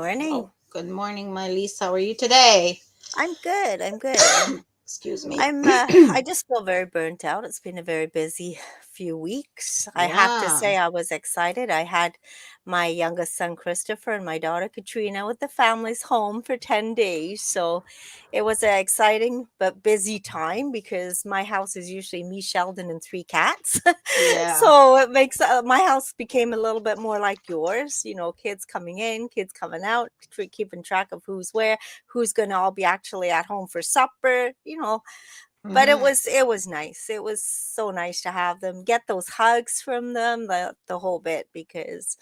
morning. Oh, good morning, My-Liis. How are you today? I'm good. I'm good. Excuse me. I just feel very burnt out. It's been a very busy few weeks. I have to Yeah. say I was excited. I had my youngest son Christopher and my daughter Katrina with the families home for 10 days. So it was an exciting but busy time because my house is usually me, Sheldon, and three cats. Yeah. So it makes my house became a little bit more like yours, kids coming in, kids coming out, keeping track of who's where, who's going to all be actually at home for supper. But it Hmm. was it was nice. It was so nice to have them, get those hugs from them, the whole bit, because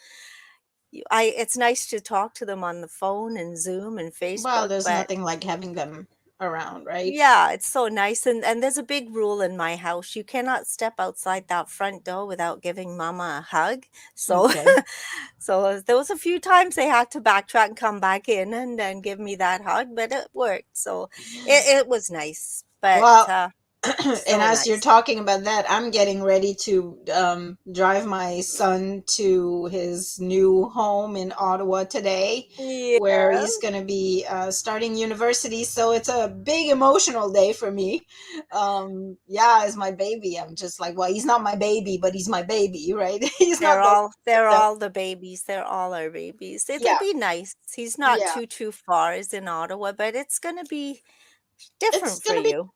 it's nice to talk to them on the phone and Zoom and Well, Facebook, there's but nothing like having them around, right? yeah, it's so nice. And there's a big rule in my house. You cannot step outside that front door without giving mama a hug. So Okay. so there was a few times they had to backtrack and come back in and then give me that hug, but it worked. So it was nice, but Well, and so as you're nice. talking about that, I'm getting ready to drive my son to his new home in Ottawa today, where Yeah. he's going to be starting university. So it's a big emotional day for me. Yeah, as my baby, I'm just like, well, he's not my baby, but he's my baby, right? He's They're not the, all they're the all the babies. They're all our babies. It'll yeah, be nice. He's not yeah. too far. He's in Ottawa, but it's gonna be It's different for gonna be you.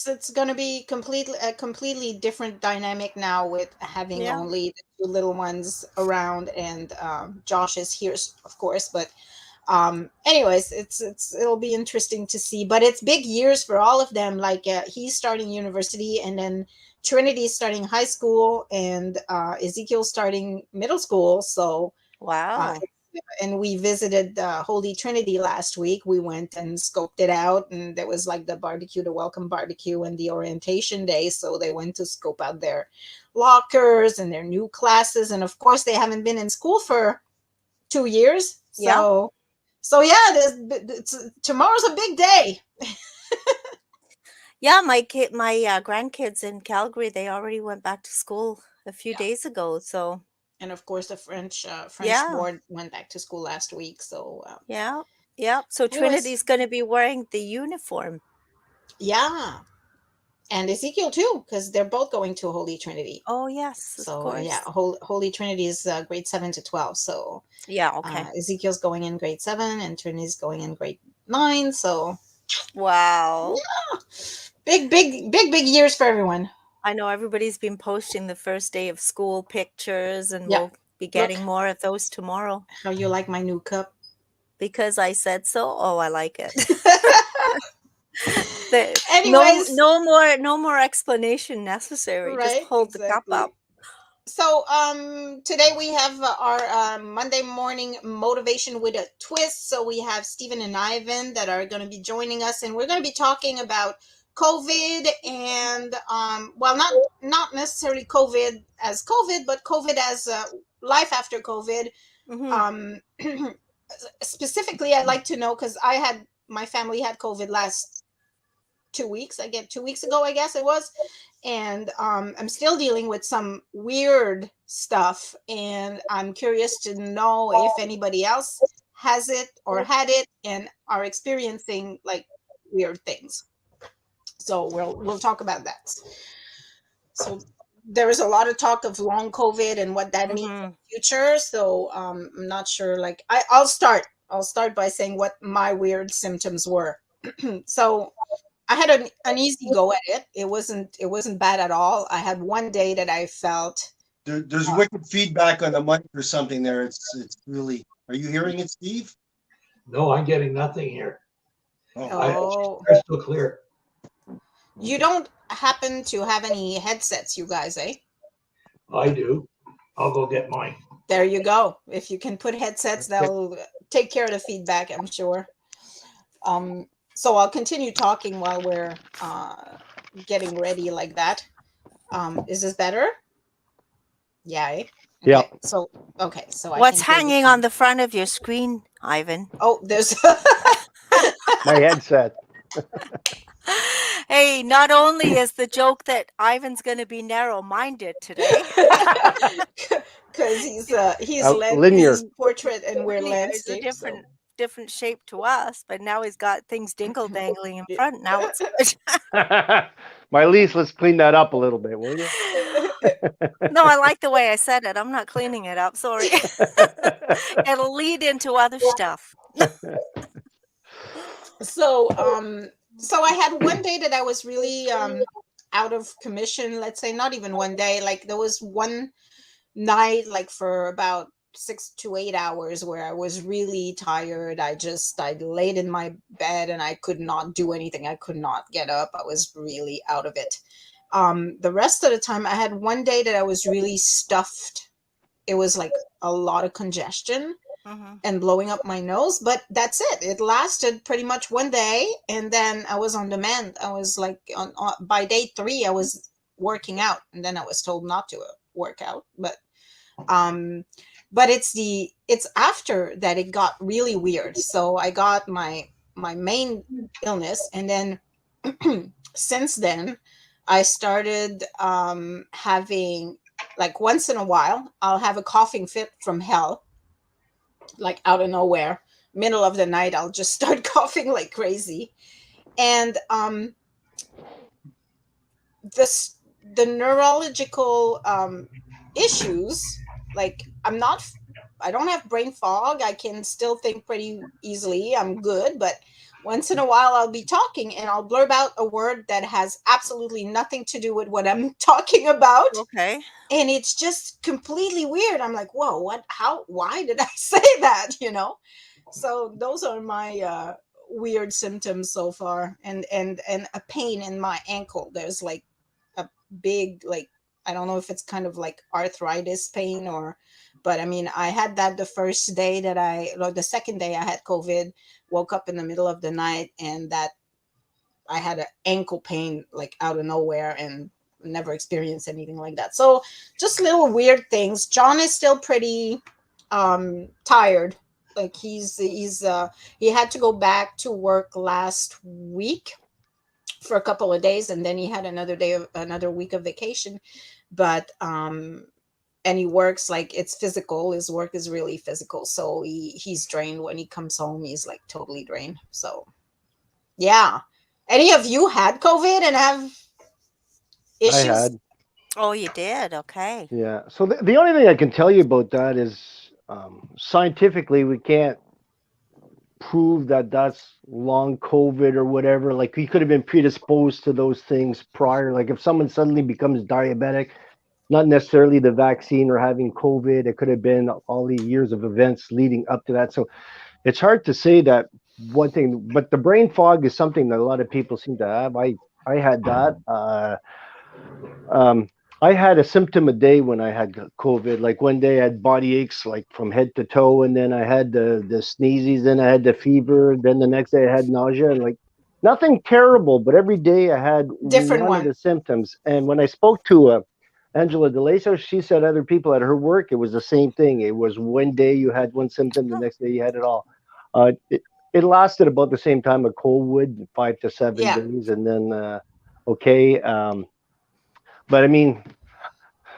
it's going to be completely a completely different dynamic now with having Yeah. only the two little ones around, and Josh is here, of course. But anyways, it'll be interesting to see. But it's big years for all of them. Like he's starting university, and then Trinity is starting high school, and Ezekiel's starting middle school. So uh, Wow. and we visited Holy Trinity last week. We went and scoped it out, and there was like the barbecue, the welcome barbecue, and the orientation day. So they went to scope out their lockers and their new classes, and of course, they haven't been in school for 2 years. Yeah. So yeah, tomorrow's a big day. Yeah, my grandkids in Calgary, they already went back to school a few Yeah, days ago. So and of course, the French yeah, board went back to school last week. So, yeah, yeah. So anyways, Trinity's going to be wearing the uniform. yeah, and Ezekiel too, because they're both going to Holy Trinity. Oh yes, of So yeah, course. Holy Trinity is grade 7 to 12. So Yeah. Okay. Ezekiel's going in grade 7, and Trinity's going in grade 9. So Wow. yeah, big years for everyone. I know everybody's been posting the first day of school pictures, and Yeah, we'll be look getting more of those tomorrow how you like my new cup. because I said so. Oh, I like it. No, Anyways, no more explanation necessary. Just right, hold the cup exactly. up. So today we have our Monday morning motivation with a twist. So we have Stephen and Ivan that are going to be joining us, and we're going to be talking about COVID, and well, not necessarily COVID as COVID, but COVID as life after COVID. Hmm. um Specifically, I'd like to know, because my family had COVID last 2 weeks, I get 2 weeks ago, I guess it was. And I'm still dealing with some weird stuff, and I'm curious to know if anybody else has it or had it and are experiencing like weird things. So we'll talk about that. So there is a lot of talk of long COVID and what that means in Hmm. the future. So I'm not sure. Like I'll start by saying what my weird symptoms were. So I had an easy go at it. It wasn't bad at all. I had one day that I felt There's wicked feedback on the mic or something there. It's really. Are you hearing it, Steve? No, I'm getting nothing here. Oh, It's oh, crystal clear. you don't happen to have any headsets, you guys, eh? I do. I'll go get mine. There you go. If you can put headsets, that'll take care of the feedback, I'm sure. So I'll continue talking while we're getting ready like that. Is this better? Yeah. Eh? Yeah. Okay. So I What's can hear hanging on the front of your screen, Ivan? Oh, there's My headset. Hey, not only is the joke that Ivan's going to be narrow-minded today, because he's Linear. portrait and we're linear is a landscape. different So different shape to us, but now he's got things dingle dangling in Yeah. front. Now it's good. My-Liis, let's clean that up a little bit, will you? No, I like the way I said it. I'm not cleaning it up. Sorry. It'll lead into other stuff. So so I had one day that I was really out of commission, let's say. Not even one day, like there was one night, like for about 6 to 8 hours, where I was really tired. I laid in my bed and I could not do anything. I could not get up. I was really out of it. The rest of the time, I had one day that I was really stuffed. It was like a lot of congestion Mhm. and blowing up my nose, but that's it. It lasted pretty much one day, and then I was on demand. I was like by day 3 I was working out, and then I was told not to work out. Um but it's after that it got really weird. So I got my main illness, and then since then I started having, like, once in a while I'll have a coughing fit from hell, like out of nowhere. Middle of the night I'll just start coughing like crazy. And this the neurological issues, like I don't have brain fog. I can still think pretty easily. I'm good, but once in a while I'll be talking and I'll blurb out a word that has absolutely nothing to do with what I'm talking about, Okay. and it's just completely weird. I'm like, whoa, why did I say that, So those are my weird symptoms so far. And a pain in my ankle. There's like a big, like, I don't know if it's kind of like arthritis pain, but I mean, I had that the first day the second day I had COVID. Woke up in the middle of the night, and that I had an ankle pain like out of nowhere, and never experienced anything like that. So just little weird things. John is still pretty tired. Like he had to go back to work last week for a couple of days, and then he had another week of vacation. But and he works, like, it's physical. His work is really physical, so he's drained. When he comes home, he's like totally drained. So yeah. Any of you had COVID and have I issues? had. Oh, you did? Okay. Yeah. So the only thing I can tell you about that is scientifically we can't prove that that's long COVID or whatever. Like we could have been predisposed to those things prior. Like if someone suddenly becomes diabetic, not necessarily the vaccine or having COVID, it could have been all the years of events leading up to that. So it's hard to say that one thing, but the brain fog is something that a lot of people seem to have. I had that. Um, I had a symptom a day when I had COVID. Like one day I had body aches like from head to toe, and then I had the sneezes, then I had the fever, then the next day I had nausea, and like nothing terrible, but every day I had Different one of one. the symptoms. And when I spoke to Angela DeLaso, she said other people at her work, it was the same thing. It was one day you had one symptom, the Huh. next day you had it all. Uh, it, it lasted about the same time a cold would, 5 to 7 Yeah. days, and then okay. But I mean,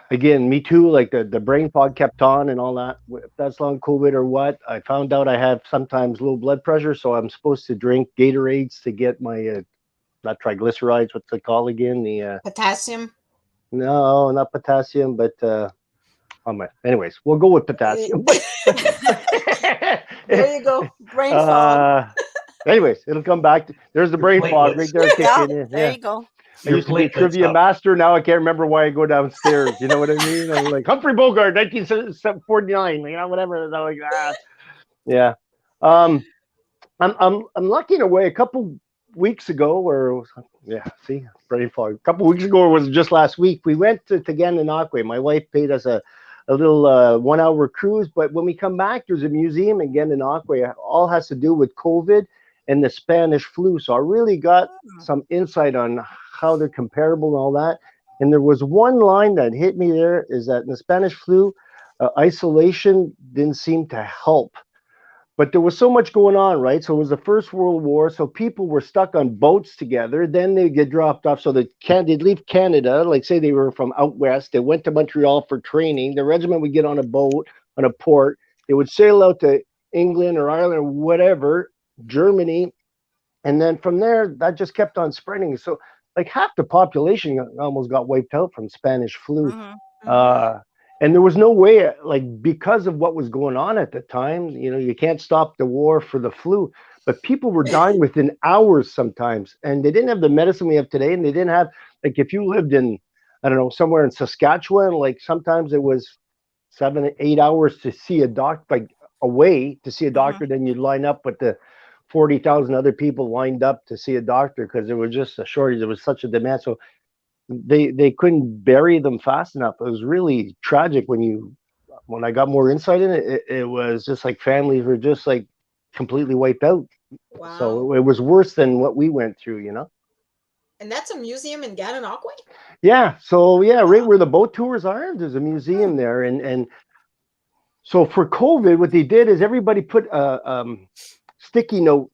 again, me too. Like the brain fog kept on and all that. If that's long COVID or what, I found out I have sometimes low blood pressure, so I'm supposed to drink Gatorades to get my not triglycerides. What's it called again? The Potassium. no, not potassium, but anyways, we'll go with Eh, potassium. But there you go. Brain fog. uh, anyways, it'll come back. There's the Your brain fog right platelets. there Yeah, kicking in. there Yeah. you go. I Your used to be a platelets trivia up. master. Now I can't remember why I go downstairs. You know what I mean? I'm like Humphrey Bogart, 1949. You know, whatever. I'm like, yeah. Um, I'm lucky in a way. A couple weeks ago, or yeah, see, brain fog. A couple weeks ago, or was it just last week? We went to Gananoque. My wife paid us a little 1 hour cruise, but when we come back, there's a museum in Gananoque. All has to do with COVID and the Spanish flu. So I really got Hmm. some insight on how they're comparable and all that. And there was one line that hit me there is that in the Spanish flu, isolation didn't seem to help, but there was so much going on, right? So it was the First World War, so people were stuck on boats together. Then they get dropped off, so they'd leave Canada. Like say they were from out west, they went to Montreal for training. The regiment would get on a boat on a port. They would sail out to England or Ireland or whatever, Germany. And then from there, that just kept on spreading. So like half the population almost got wiped out from Spanish flu. Hmm. Uh, and there was no way, like, because of what was going on at the time, you can't stop the war for the flu, but people were dying within hours sometimes. And they didn't have the medicine we have today. And they didn't have, like, if you lived in, I don't know, somewhere in Saskatchewan, like sometimes it was 7, 8 hours to see a doctor, like away to see a Hmm. doctor. Then you'd line up with the 40,000 other people lined up to see a doctor because there was just a shortage. There was such a demand. So they couldn't bury them fast enough. It was really tragic when I got more insight in it. It was just like families were just like completely wiped out. Wow. So it was worse than what we went through. And that's a museum in Gananoque? Yeah. So yeah, right where the boat tours are, there's a museum there, and so for COVID, what they did is everybody put a sticky note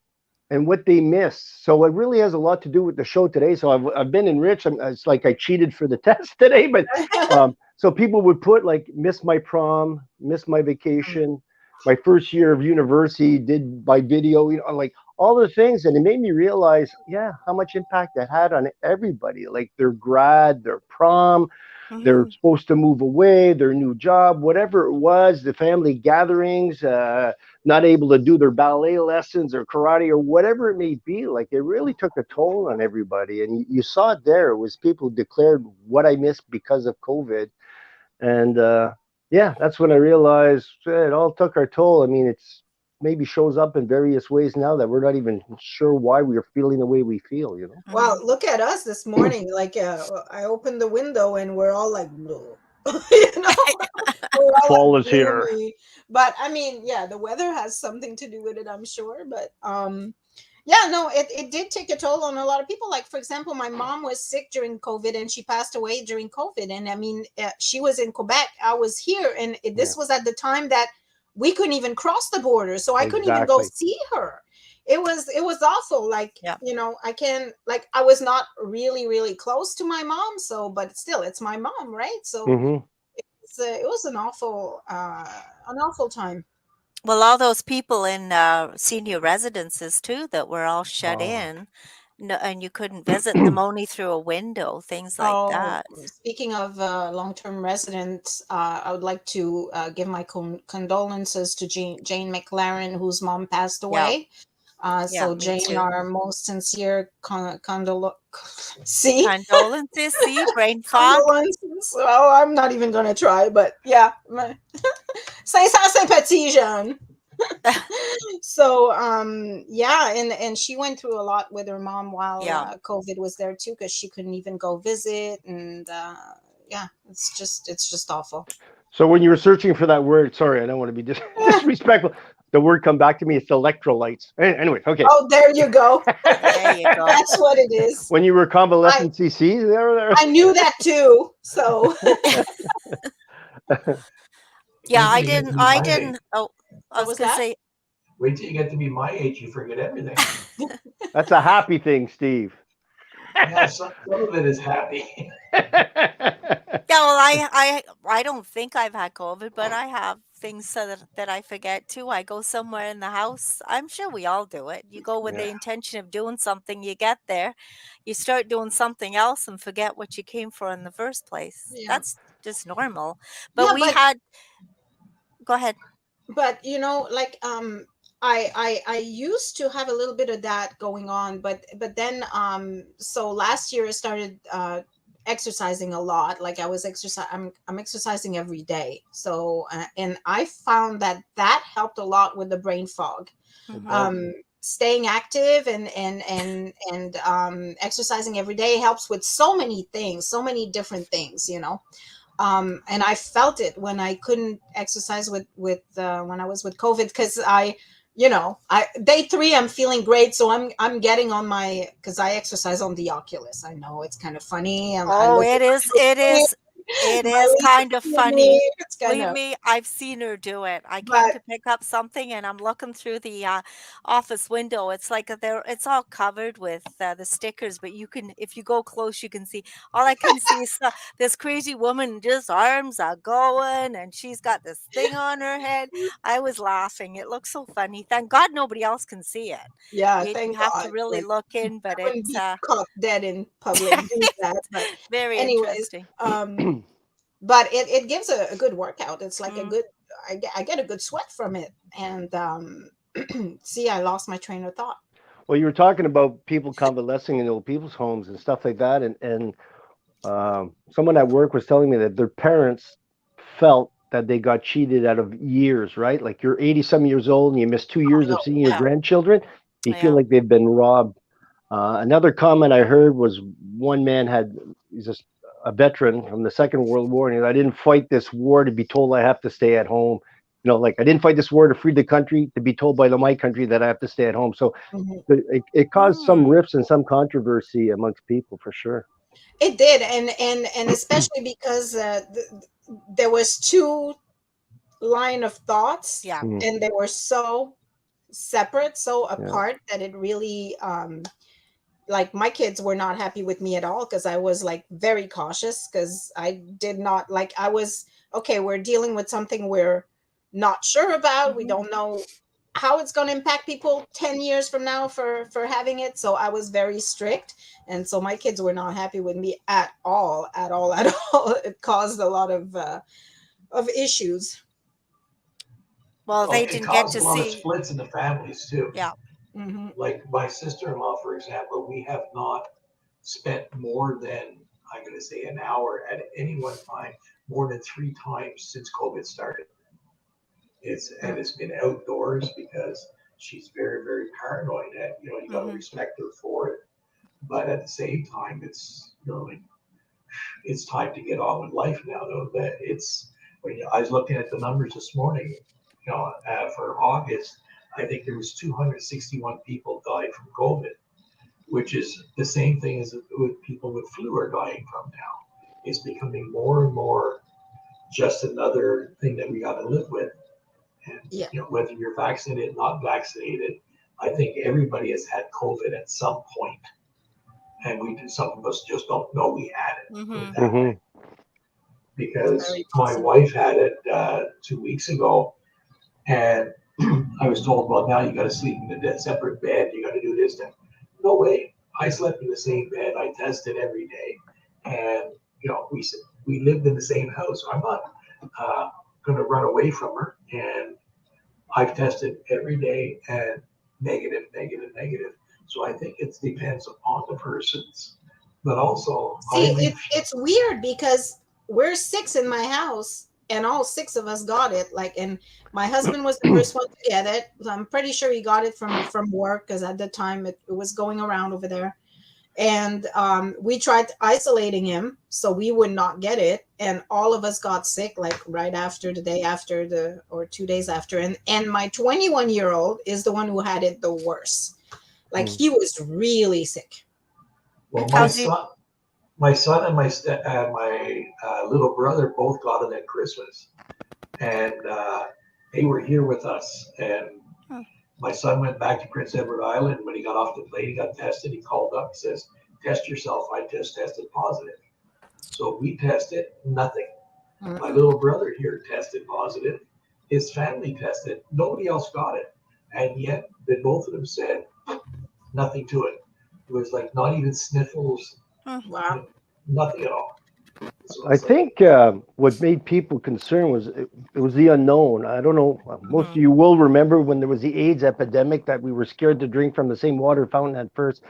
and what they missed. So it really has a lot to do with the show today. So I've been enriched. It's like I cheated for the test today, but so people would put like miss my prom, miss my vacation, my first year of university, did by video, like all the things, and it made me realize, yeah, how much impact that had on everybody, like their grad, their prom. They're Hmm. supposed to move away, their new job, whatever it was, the family gatherings, not able to do their ballet lessons or karate or whatever it may be. Like it really took a toll on everybody. And you saw it there. It was people who declared what I missed because of COVID. And yeah, that's when I realized it all took our toll. I mean, it's maybe shows up in various ways now that we're not even sure why we are feeling the way we feel. Well, look at us this morning. Like, I opened the window and we're all like, no. you know, we're all Fall like is here. gloomy. But I mean, yeah, the weather has something to do with it, I'm sure. But yeah, no, it did take a toll on a lot of people. Like, for example, my mom was sick during COVID and she passed away during COVID. And I mean, she was in Quebec. I was here. And this was at the time that we couldn't even cross the border. So I couldn't even go Exactly. see her. It was awful. Like, Yeah. I can, like, I was not really close to my mom. So, but still, it's my mom, right? So Mm-hmm. it was an awful time. Well, all those people in senior residences too that were all shut Oh. in, no, and you couldn't visit them only through a window, things like Oh, that. speaking of long-term residents, I would like to give my condolences to Jane McLaren, whose mom passed Yeah, away. yeah, So me Jane, too. our most sincere see Condolences, see, brain fog. condolences. Well, I'm not even gonna try, but yeah, 500 sympathie, Jean. So yeah, and she went through a lot with her mom while Yeah. COVID was there too, because she couldn't even go visit. And yeah, it's just awful. So when you were searching for that word, sorry, I don't want to be disrespectful. The word come back to me. It's electrolytes. Anyway, okay. Oh, there you go. There you go. That's what it is. When you were convalescent CC, there. I knew that too. So Yeah, Wait till you get to be I my age. didn't. Oh, I what was was gonna that? say, Wait till you get to be my age, you forget everything. That's a happy thing, Steve. Yeah, some of it is happy. yeah. Well, I don't think I've had COVID, but I have things so that I forget too. I go somewhere in the house. I'm sure we all do it. You go with the Yeah. intention of doing something. You get there, you start doing something else and forget what you came for in the first place. yeah, That's just normal. But yeah, we had. Go ahead. but like I used to have a little bit of that going on, but then so last year I started exercising a lot. Like I was I'm exercising every day. So and I found that helped a lot with the brain fog. Mhm. Staying active and exercising every day helps with so many things, so many different things, and I felt it when I couldn't exercise with when I was with COVID, because I day 3 I'm feeling great, so I'm getting on my, because I exercise on the Oculus. I know it's kind of funny. I Oh, look at it is. my It is. It is legs kind of are funny. funny. that's kind Believe of, me, I've seen her do it. I came but to pick up something and I'm looking through the office window. It's like it's all covered with the stickers, but you can, if you go close, you can see. All I can see is this crazy woman, just arms are going, and she's got this thing on her head. I was laughing. It looks so funny. Thank God nobody else can see it. yeah, You thank have to God. really Like, look in, I but wouldn't it's be caught dead in public doing that. But very anyways, interesting. but it gives a good workout. It's like a Mm. good, I get a good sweat from it. And see, I lost my train of thought. Well, you were talking about people convalescing in old people's homes and stuff like that, and someone at work was telling me that their parents felt that they got cheated out of years, right? Like you're 80 some years old and you miss 2 years No, of seeing your yeah. grandchildren. They feel Yeah. like they've been robbed. Another comment I heard was one man he's just a veteran from the Second World War, and he said, I didn't fight this war to be told I have to stay at home. You know, like I didn't fight this war to free the country to be told by my country that I have to stay at home. So Mhm. it caused some Mm. rifts and some controversy amongst people for sure. It did, and especially because there was two line of thoughts, Yeah. Mm, and they were so separate, so yeah. apart that it really like my kids were not happy with me at all because I was like very cautious because I did not like I was okay, we're dealing with something we're not sure about. We Mhm. don't know how it's going to impact people 10 years from now for having it. So I was very strict, and so my kids were not happy with me at all, at all, at all. It caused a lot of issues. Well, Well, they it didn't get caused to a lot of see. splits in the families too. Yeah. Hmm. Like my sister-in-law, for example, we have not spent more than, I'm going to say, an hour at any one time, more than 3 times since COVID started. It's been outdoors because she's very, very paranoid, and you got to Hmm. respect her for it. But at the same time, it's like it's time to get on with life now. Though that it's when I was looking at the numbers this morning, for August, I think there was 261 people died from COVID, which is the same thing as with people with flu are dying from now. It's becoming more and more just another thing that we got to live with. And Yeah. whether you're vaccinated, not vaccinated, I think everybody has had COVID at some point, and some of us just don't know we had it. Put it Hmm. that way. Hmm. Because Very my possible. wife had it 2 weeks ago, and I was told, well, now you got to sleep in a separate bed. You got to do this. That. No way. I slept in the same bed. I tested every day, and we lived in the same house. I'm not going to run away from her, and I've tested every day and negative, negative, negative. So I think it depends upon the person's. But also, See, it's weird because we're six in my house and all six of us got it. Like, and my husband was the first one to get it. So I'm pretty sure he got it from work because at the time it was going around over there. And we tried isolating him so we would not get it. And all of us got sick like right after the day after or 2 days after. And my 21-year-old is the one who had it the worst. Like Mm. he was really sick. well, my How's you? son, and my little brother both got it at Christmas, and they were here with us. And Hmm. my son went back to Prince Edward Island. When he got off the plane, he got tested. He called up and says, "Test yourself." I just tested positive. So we tested, nothing. My Mm-mm. little brother here tested positive. His family tested. Nobody else got it. And yet, both of them said nothing to it. It was like not even sniffles, Hmm. Wow. nothing at all. So I it's like, think what made people concerned was it was the unknown. I don't know. Most of Hmm. you will remember when there was the AIDS epidemic that we were scared to drink from the same water fountain at first.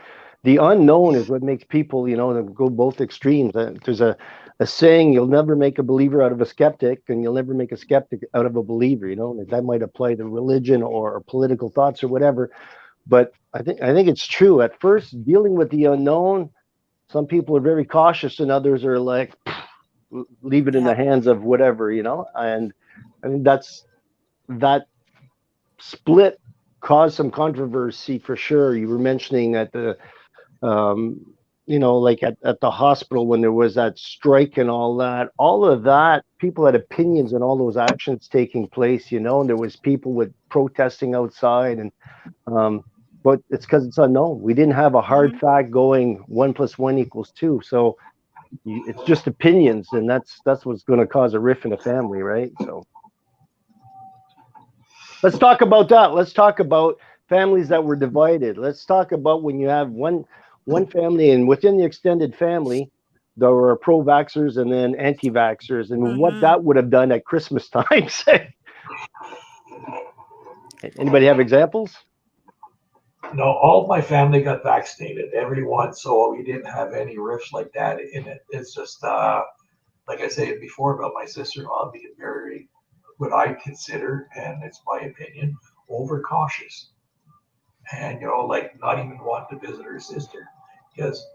The unknown is what makes people, go both extremes. There's a saying, you'll never make a believer out of a skeptic, and you'll never make a skeptic out of a believer. That might apply to religion or political thoughts or whatever. But I think it's true. At first, dealing with the unknown, some people are very cautious, and others are like, leave it in Yeah. the hands of whatever. And I think that split caused some controversy for sure. You were mentioning that um, like at the hospital when there was that strike and all of that, people had opinions on all those actions taking place, and there was people with protesting outside um, but it's because it's unknown. We didn't have a hard Mhm. fact going 1 + 1 = 2. So it's just opinions, and that's what's going to cause a rift in a family, right? So let's talk about that. Let's talk about families that were divided. Let's talk about when you have one family, and within the extended family, there were pro-vaxxers and then anti-vaxxers, and what Mhm. that would have done at Christmas time. Anybody have examples? No, all of my family got vaccinated, everyone, so we didn't have any rifts like that in it. It's just like I said before about my sister-in-law being very, what I consider, and it's my opinion, overcautious. And like not even wanting to visit her sister because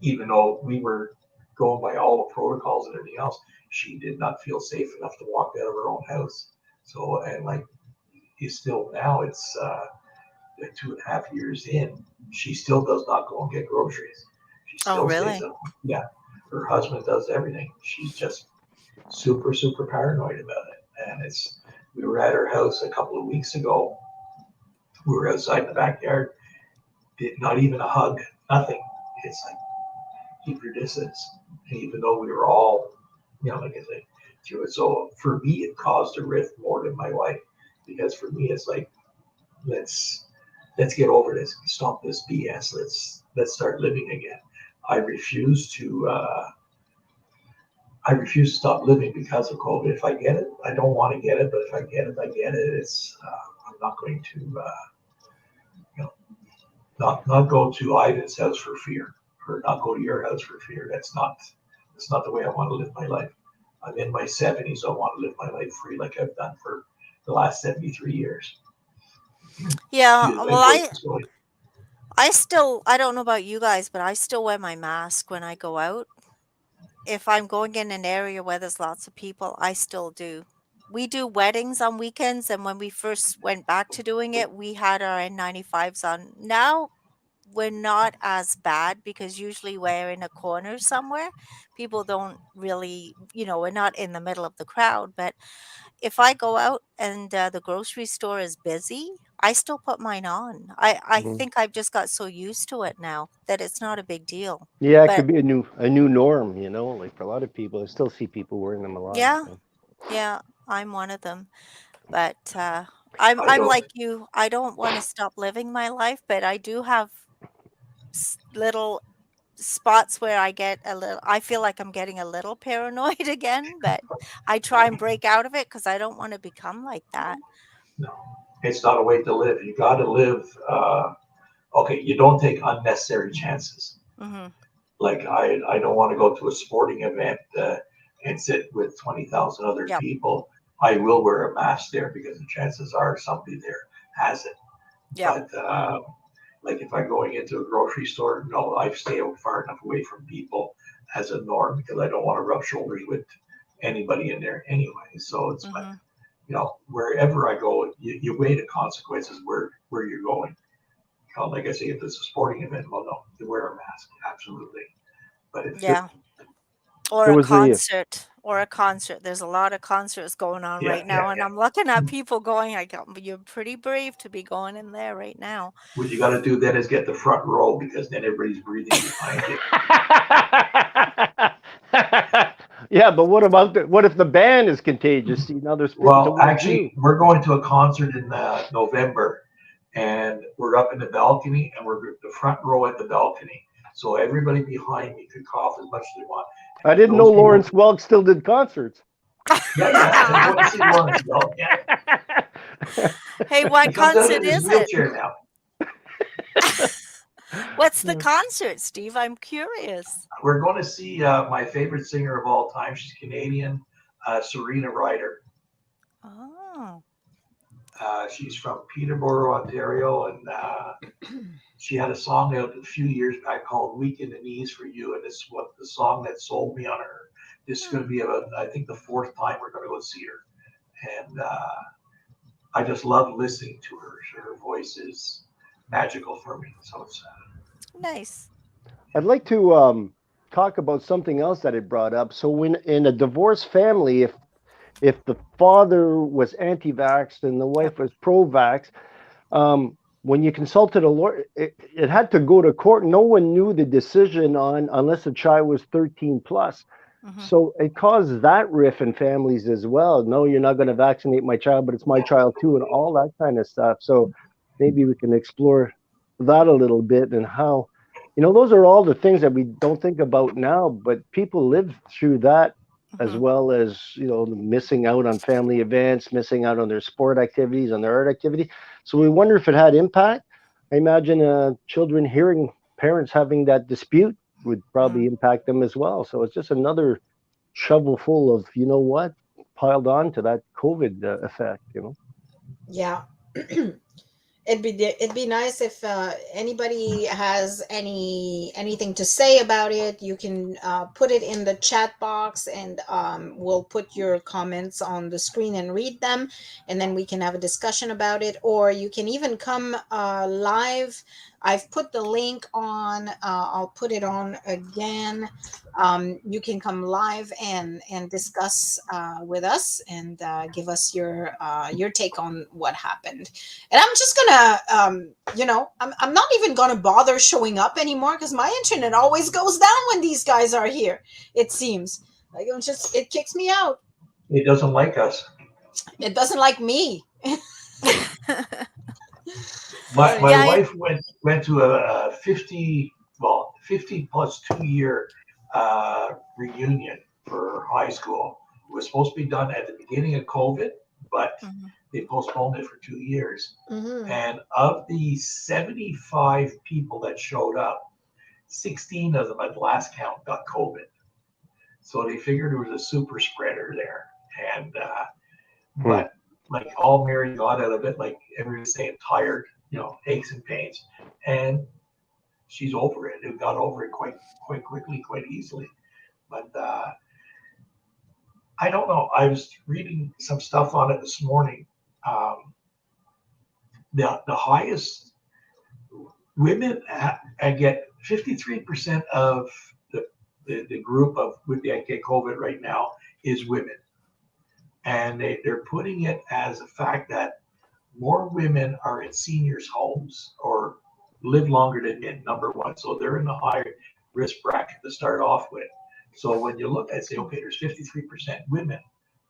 even though we were going by all the protocols and everything else, she did not feel safe enough to walk out of her own house. So, and like, he's still now, it's 2.5 years in, she still does not go and get groceries. She Oh, still stays really? at home. Yeah, her husband does everything. She's just super, super paranoid about it. And we were at her house a couple of weeks ago. We were outside in the backyard, not even a hug, nothing. It's like, keep your distance. And even though we were all, like I said, through it. So for me, it caused a rift more than my wife, because for me, it's like, let's let's get over this. Stop this BS. Let's start living again. I refuse to. I refuse to stop living because of COVID. If I get it, I don't want to get it. But if I get it, I get it. It's. I'm not going to. You know, not go to Ivan's house for fear, or not go to your house for fear. That's not the way I want to live my life. I'm in my 70s. I want to live my life free, like I've done for the last 73 years. Yeah, Excuse my well, voice is going. I don't know about you guys, but I still wear my mask when I go out. If I'm going in an area where there's lots of people, I still do. We do weddings on weekends, and when we first went back to doing it, we had our N95s on. Now we're not as bad because usually we're in a corner somewhere. People don't really, we're not in the middle of the crowd. But if I go out and the grocery store is busy, I still put mine on. I Mhm. think I've just got so used to it now that it's not a big deal. Yeah, it But could be a new norm, like for a lot of people. I still see people wearing them a lot. yeah, So. yeah, I'm one of them. But I'm I I'm don't. like you. I don't want to stop living my life, but I do have little spots where I feel like I'm getting a little paranoid again, but I try and break out of it because I don't want to become like that. No, it's not a way to live. You got to live. Okay, you don't take unnecessary chances. Mhm. Like I don't want to go to a sporting event and sit with 20,000 other Yep. people. I will wear a mask there because the chances are somebody there has it. Yep. But like if I'm going into a grocery store, no, I stay far enough away from people as a norm because I don't want to rub shoulders with anybody in there anyway. So it's like, Mhm. wherever I go, you weigh the consequences where you're going. Like I say, if it's a sporting event, well, no, you wear a mask, absolutely. But if There, Yeah. Or there a was a concert. Or a concert. There's a lot of concerts going on yeah, right yeah, now, and yeah. I'm looking at people going, I go, you're pretty brave to be going in there right now. What you got to do then is get the front row because then everybody's breathing behind you. Yeah, but what if the band is contagious? See, now they're spitting Well, towards actually, you. we're going to a concert in November, and we're up in the balcony, and we're the front row at the balcony. So everybody behind me could cough as much as they want. I And if didn't know those people, Lawrence Welk still did concerts. yeah, yeah, I'm going to see Lawrence Bell. Yeah, Hey, he what comes out concert in his is it? wheelchair now. What's the concert, Steve? I'm curious. We're going to see my favorite singer of all time. She's Canadian, Serena Ryder. Oh. She's from Peterborough, Ontario, and she had a song out a few years back called "Weak in the Knees for You," and it's what the song that sold me on her. This is going Hmm. to be I think the fourth time we're going to go see her, and I just love listening to her. Her voice is magical for me. So it's Nice. I'd like to talk about something else that it brought up. So when in a divorced family, if the father was anti-vax and the Yep. wife was pro-vax, when you consulted a lawyer, it had to go to court. No one knew the decision on unless the child was 13 plus. Hmm. So it caused that riff in families as well. No, you're not going to vaccinate my child, but it's my child too, and all that kind of stuff. So maybe we can explore that a little bit and how, those are all the things that we don't think about now, but people live through that as Hmm. well as, missing out on family events, missing out on their sport activities, on their art activity. So we wonder if it had impact. I imagine children hearing parents having that dispute would probably impact them as well. So it's just another shovel full of, what, piled on to that COVID effect. Yeah. It'd be nice if anybody has anything to say about it. You can put it in the chat box, and we'll put your comments on the screen and read them, and then we can have a discussion about it. Or you can even come live. I've put the link on. I'll put it on again. You can come live and discuss with us, and give us your take on what happened. And I'm just gonna I'm not even gonna bother showing up anymore, because my internet always goes down when these guys are here. It seems like it kicks me out. It doesn't like us. It doesn't like me. My Yeah. wife went to a 50 plus 2 year reunion for high school. It was supposed to be done at the beginning of COVID, but Mhm. they postponed it for 2 years. Mm-hmm. And of the 75 people that showed up, 16 of them at last count got COVID. So they figured there was a super spreader there. And but like all Mary got out of it, like everybody's saying, tired, aches and pains, and she's over it. It got over it quite quickly, quite easily. But I don't know. I was reading some stuff on it this morning. The highest women get 53% of the group of with the get COVID right now is women, and they're putting it as a fact that more women are in seniors' homes or live longer than men, number one. So they're in the higher risk bracket to start off with. So when you look at say, okay, there's 53% women,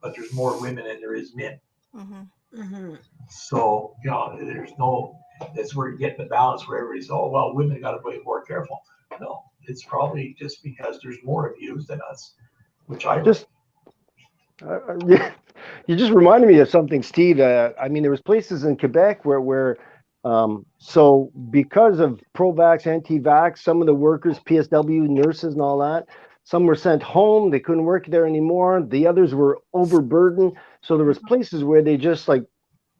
but there's more women than there is men. Mhm. Mm-hmm. So, that's where you get the balance where everybody's, oh, well, women got to be more careful. No, it's probably just because there's more abuse than us, which I Just yeah, you just reminded me of something, Steve. I mean, there was places in Quebec where so because of pro-vax, anti-vax, some of the workers, PSW, nurses, and all that, some were sent home. They couldn't work there anymore. The others were overburdened. So there was places where they just like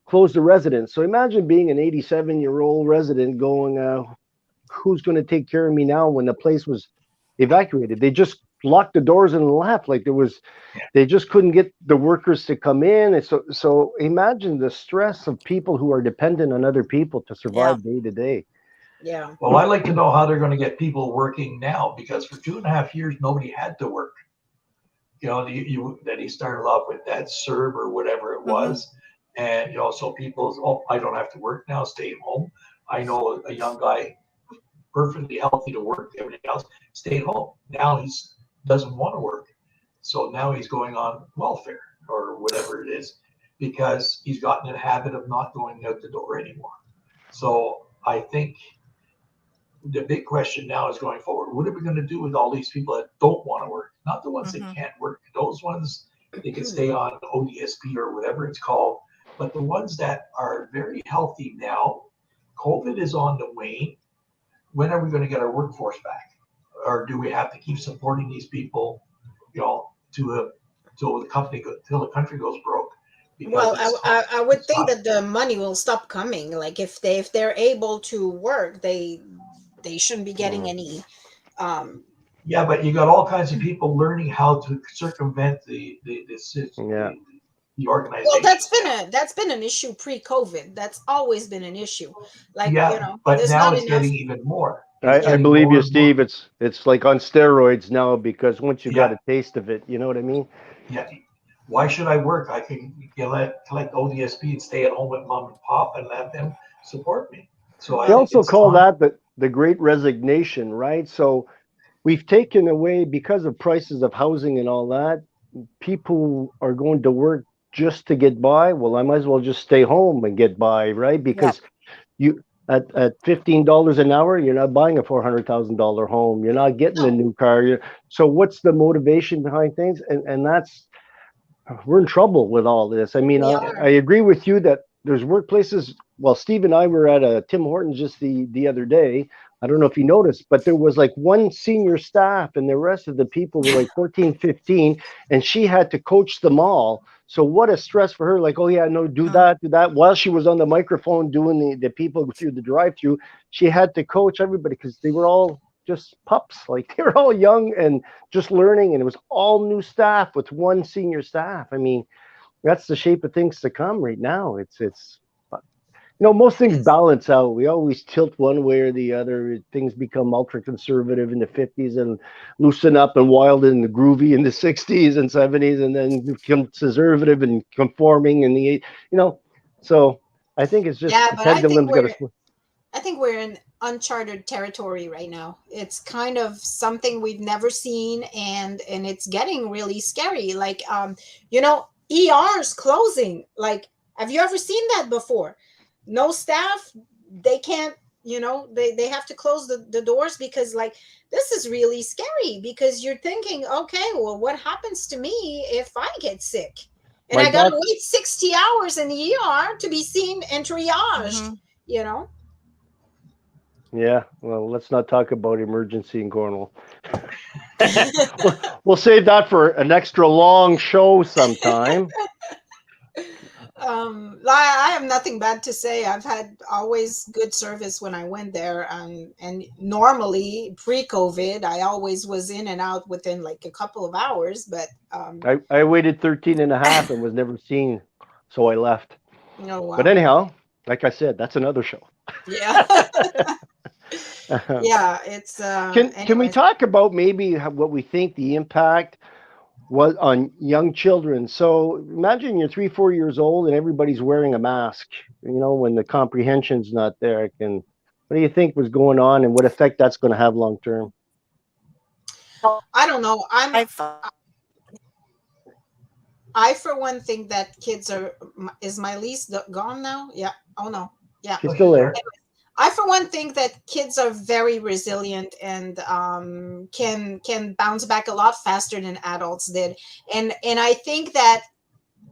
closed the residence. So imagine being an 87-year-old resident going, who's going to take care of me now when the place was evacuated? They just locked the doors and left. Like they just couldn't get the workers to come in. And so imagine the stress of people who are dependent on other people to Yeah. survive day to day. Yeah. Well, I like to know how they're going to get people working now, because for 2.5 years nobody had to work. That he started off with that CERB or whatever it was, and so people, oh, I don't have to work now, stay home. I know a young guy, perfectly healthy to work, everything else, stayed home. Now he doesn't want to work, so now he's going on welfare or whatever it is, because he's gotten in a habit of not going out the door anymore. So I think the big question now is going forward, what are we going to do with all these people that don't want to work? Not the ones that can't work. Those ones, they can stay on ODSP or whatever it's called. But the ones that are very healthy now, COVID is on the wane. When are we going to get our workforce back? Or do we have to keep supporting these people, till the country goes broke? Well, I would think that the money will stop coming. Like if they're able to work, they shouldn't be getting any. Yeah, but you got all kinds of people learning how to circumvent the organization. Well, that's been an issue pre-COVID. That's always been an issue. Like but there's now not it's enough. getting even more. It's I getting believe more you, and more. Steve. It's like on steroids now because once you got Yeah, a taste of it, you know what I mean? yeah. Why should I work? I can collect ODSP and stay at home with mom and pop and let them support me. So I They think also it's call time. that the great resignation, right? So we've taken away because of prices of housing and all that, people are going to work just to get by. Well, I might as well just stay home and get by, right? Yeah. Because you at $15 an hour, you're not buying a $400,000 home. You're not getting a No. new car. So what's the motivation behind things? And that's we're in trouble with all this. I mean, We Yeah, I are. agree with you that there's workplaces. Well, Steve and I were at a Tim Hortons just the other day. I don't know if you noticed, but there was like one senior staff and the rest of the people were like 14, 15, and she had to coach them all. So what a stress for her. Like, oh yeah, no, do Uh, that, do that. While she was on the microphone doing the people through the drive-through, she had to coach everybody because they were all just pups. Like they were all young and just learning, and it was all new staff with one senior staff. I mean, that's the shape of things to come right now. It's most things yes. balance out. We always tilt one way or the other. Things become ultra conservative in the 50s and loosen up and wild and groovy in the 60s and 70s, and then become conservative and conforming in the. So I think it's just Yeah, the but I think pendulum's got to we're swing. I think we're in uncharted territory right now. It's kind of something we've never seen, and it's getting really scary. Like ERs closing. Like, have you ever seen that before? No staff, they can't, they have to close the doors because like this is really scary because you're thinking, okay, well, what happens to me if I get sick? And My I gotta doc, wait 60 hours in the ER to be seen and triaged, Hmm. you know? yeah. Well, let's not talk about emergency in Cornwall. We'll save that for an extra long show sometime. I have nothing bad to say. I've had always good service when I went there, and normally pre-COVID, I always was in and out within like a couple of hours. But I waited 13 and a half and was never seen, so I left. oh But wow, anyhow, like I said, that's another show. yeah, yeah. It's Can we anyways. talk about maybe what we think the impact was on young children? So imagine you're 3, 4 years old and everybody's wearing a mask. When the comprehension's not there. What do you think was going on, and what effect that's going to have long term? I don't know. I I for one think that kids are. Is my lease gone now? Yeah. Oh no. Yeah. She's oh, still she's there. there. I, for one, think that kids are very resilient and can bounce back a lot faster than adults did, and I think that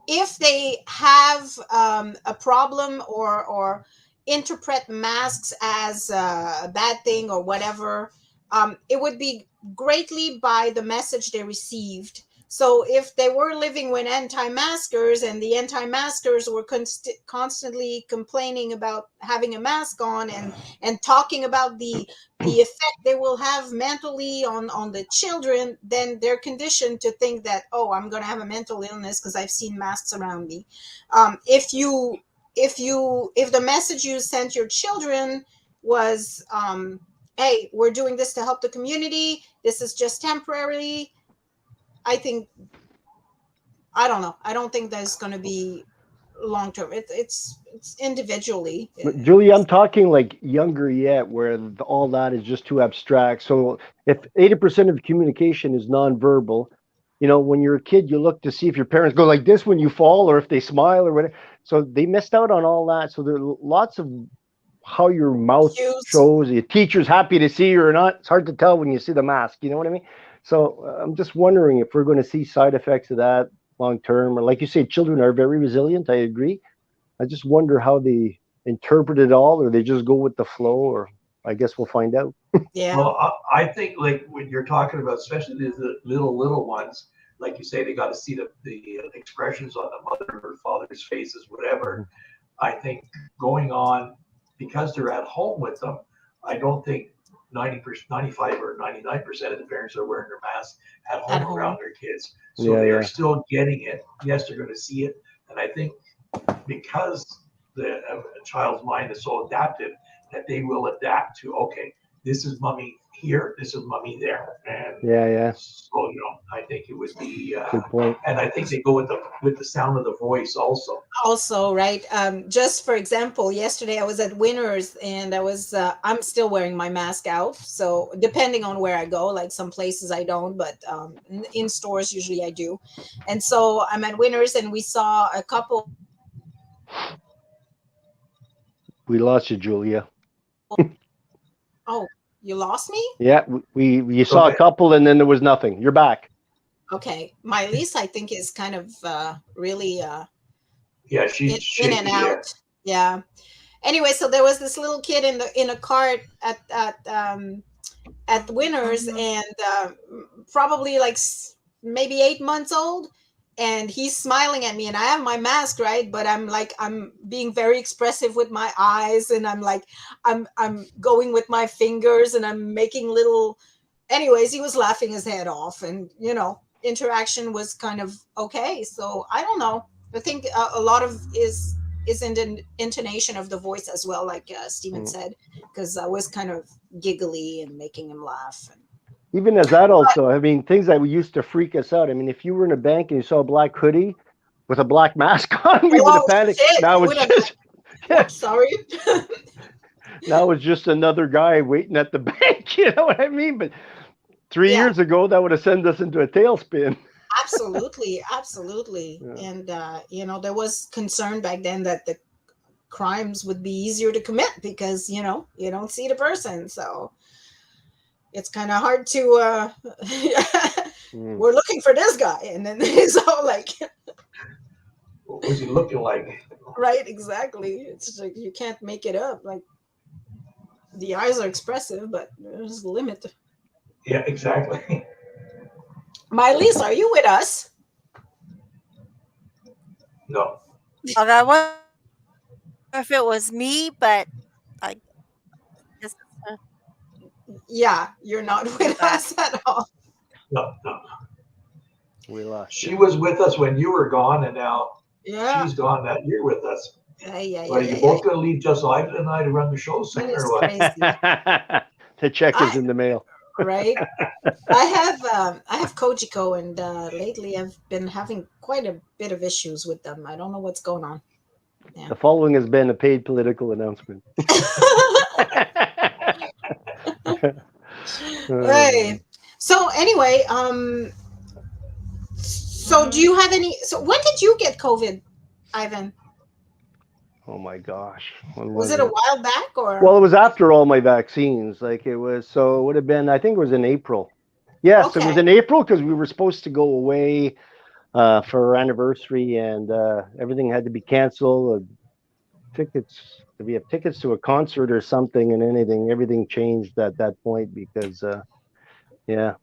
if they have a problem or interpret masks as a bad thing or whatever, it would be greatly by the message they received. So if they were living with anti-maskers and the anti-maskers were constantly complaining about having a mask on and talking about the effect they will have mentally on the children, then they're conditioned to think that, oh, I'm going to have a mental illness because I've seen masks around me. If the message you sent your children was, hey, we're doing this to help the community, this is just temporary, I think, I don't know, I don't think there's going to be long term. It's individually. Julie, I'm talking like younger yet, where all that is just too abstract. So if 80% of communication is nonverbal, when you're a kid, you look to see if your parents go like this when you fall or if they smile or whatever. So they missed out on all that. So there are lots of how your mouth Cues. shows. Your teacher's happy to see you or not. It's hard to tell when you see the mask. You know what I mean? So I'm just wondering if we're going to see side effects of that long term. Or like you say, children are very resilient. I agree. I just wonder how they interpret it all, or they just go with the flow, or I guess we'll find out. Yeah. Well, I think like when you're talking about, especially the little ones, like you say, they got to see the expressions on the mother or father's faces, whatever. I think going on because they're at home with them, I don't think 90%, 95 or 99% of the parents are wearing their masks at At home around home. their kids. So Yeah, they are yeah. still getting it. Yes, they're going to see it. And I think because a child's mind is so adaptive that they will adapt to, okay, this is mommy here, this is mommy there, and Yeah. so I think it would be, Good point. and I think they go with the sound of the voice also. Also, right, just for example, yesterday I was at Winners, and I'm still wearing my mask out, so depending on where I go, like some places I don't, but in stores usually I do. And so I'm at Winners, and we saw a couple. We lost you, Julia. Oh, you lost me? Yeah, you saw a Okay. couple, and then there was nothing. You're back. Okay, Mai-Liis, I think, is kind of really Yeah, she's in and shaky out. there. Yeah. Anyway, so there was this little kid in a cart at Winners, and probably like maybe 8 months old, and he's smiling at me, and I have my mask, right, but I'm being very expressive with my eyes, and I'm going with my fingers, and I'm making little. Anyways, he was laughing his head off, and interaction was kind of okay. So I don't know. I think a lot of is in the intonation of the voice as well, like Stephen said, because I was kind of giggly and making him laugh. Even as adults, though, I mean, things that used to freak us out. I mean, if you were in a bank and you saw a black hoodie with a black mask on, we would have Oh panicked. shit! Now You it's would have. just, Oops, sorry. now it's just another guy waiting at the bank. You know what I mean? But 3 years ago, that would have sent us into a tailspin. Absolutely. Yeah. And there was concern back then that the crimes would be easier to commit because you don't see the person, so it's kind of hard to we're looking for this guy, and then he's all like, What was he looking like? right, exactly. It's like you can't make it up. Like the eyes are expressive, but there's a limit. Yeah, exactly. Mai-Liis, are you with us? No. Okay, I wonder if it was me, but I guess Yeah, you're not I'm with back. us at all. No. We lost She you. was with us when you were gone, and now Yeah. she's gone that year with us. Yeah. But are you both going to leave just Ivan and I to run the show soon, That is or what? crazy. The check is I in the mail. right. I have Kojiko, and lately I've been having quite a bit of issues with them. I don't know what's going on. Yeah. The following has been a paid political announcement. Hey. So anyway, so do you have any? So when did you get COVID, Ivan? Oh my gosh. When Was was it a it? while back or? Well, it was after all my vaccines. Like it was, so it would have been, I think it was in April. Yes, it was Okay. in April because we were supposed to go away for our anniversary, and everything had to be canceled. Tickets, we have tickets to a concert or something, and everything changed at that point because, yeah.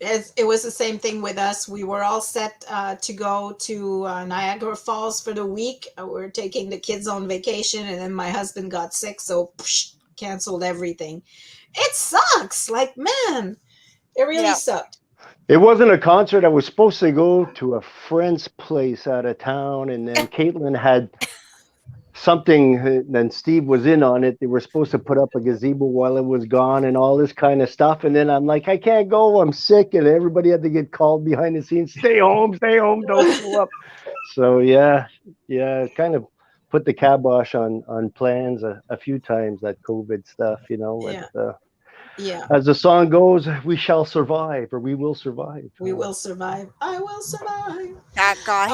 It was the same thing with us. We were all set to go to Niagara Falls for the week. We're taking the kids on vacation, and then my husband got sick, so canceled everything. It sucks. Like, man, it really Yeah. sucked. It wasn't a concert. I was supposed to go to a friend's place out of town, and then Caitlin had something, and Steve was in on it. They were supposed to put up a gazebo while it was gone and all this kind of stuff. And then I'm like, I can't go. I'm sick. And everybody had to get called behind the scenes. Stay home, don't show up. So yeah, kind of put the kibosh on plans a few times, that COVID stuff, Yeah. Yeah. as the song goes, we shall survive, or we will survive. We will survive. I will survive. That guy.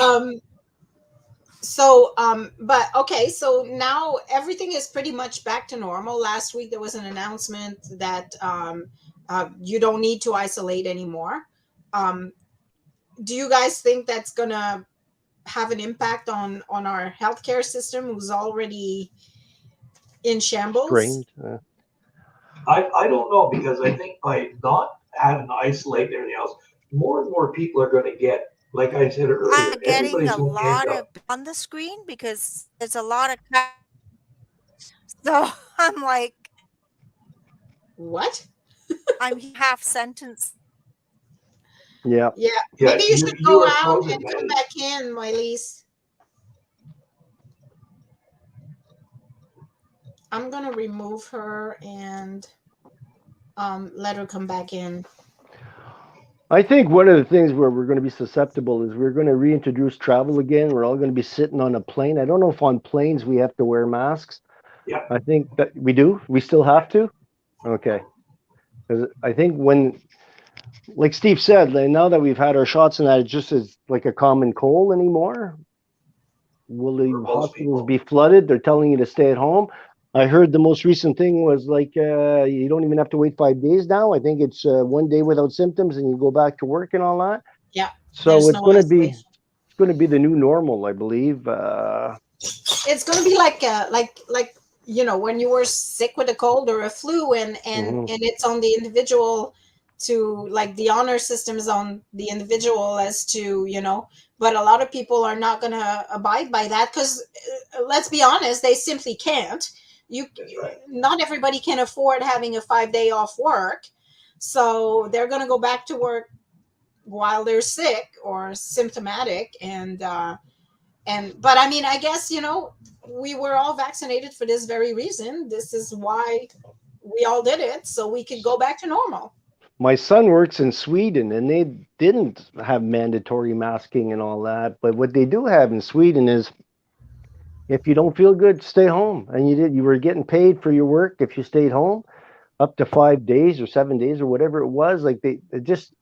But okay, so now everything is pretty much back to normal. Last week there was an announcement that you don't need to isolate anymore. Do you guys think that's gonna have an impact on our healthcare system, who's already in shambles? Strained. I don't know, because I think by not having to isolate and everything else, more and more people are going to get, like I said earlier, I'm getting everybody's a going to end lot up. of on the screen because there's a lot of so I'm like, What? I'm half sentence. Yeah. Yeah, Yeah, maybe you should you go are out frozen, and come man. back in, Mai-Liis. I'm gonna remove her, and let her come back in. I think one of the things where we're going to be susceptible is we're going to reintroduce travel again. We're all going to be sitting on a plane. I don't know if on planes we have to wear masks. Yeah. I think that we do. We still have to. Okay. Because I think when, like Steve said, like now that we've had our shots and that, it just is like a common cold anymore. Will the For most hospitals people. be flooded? They're telling you to stay at home. I heard the most recent thing was like you don't even have to wait 5 days now. I think it's 1 day without symptoms and you go back to work and all that. Yeah, So there's it's no going to be isolation. it's going to be the new normal, I believe. It's going to be like when you were sick with a cold or a flu, Mhm. and it's on the individual to, like, the honor system is on the individual as to, but a lot of people are not going to abide by that because, let's be honest, they simply can't. You That's right. Not everybody can afford having a 5 day off work, so they're going to go back to work while they're sick or symptomatic. And but I mean, I guess, we were all vaccinated for this very reason. This is why we all did it, so we could go back to normal. My son works in Sweden and they didn't have mandatory masking and all that. But what they do have in Sweden is if you don't feel good, stay home. And you were getting paid for your work if you stayed home up to 5 days or 7 days or whatever it was. Like they just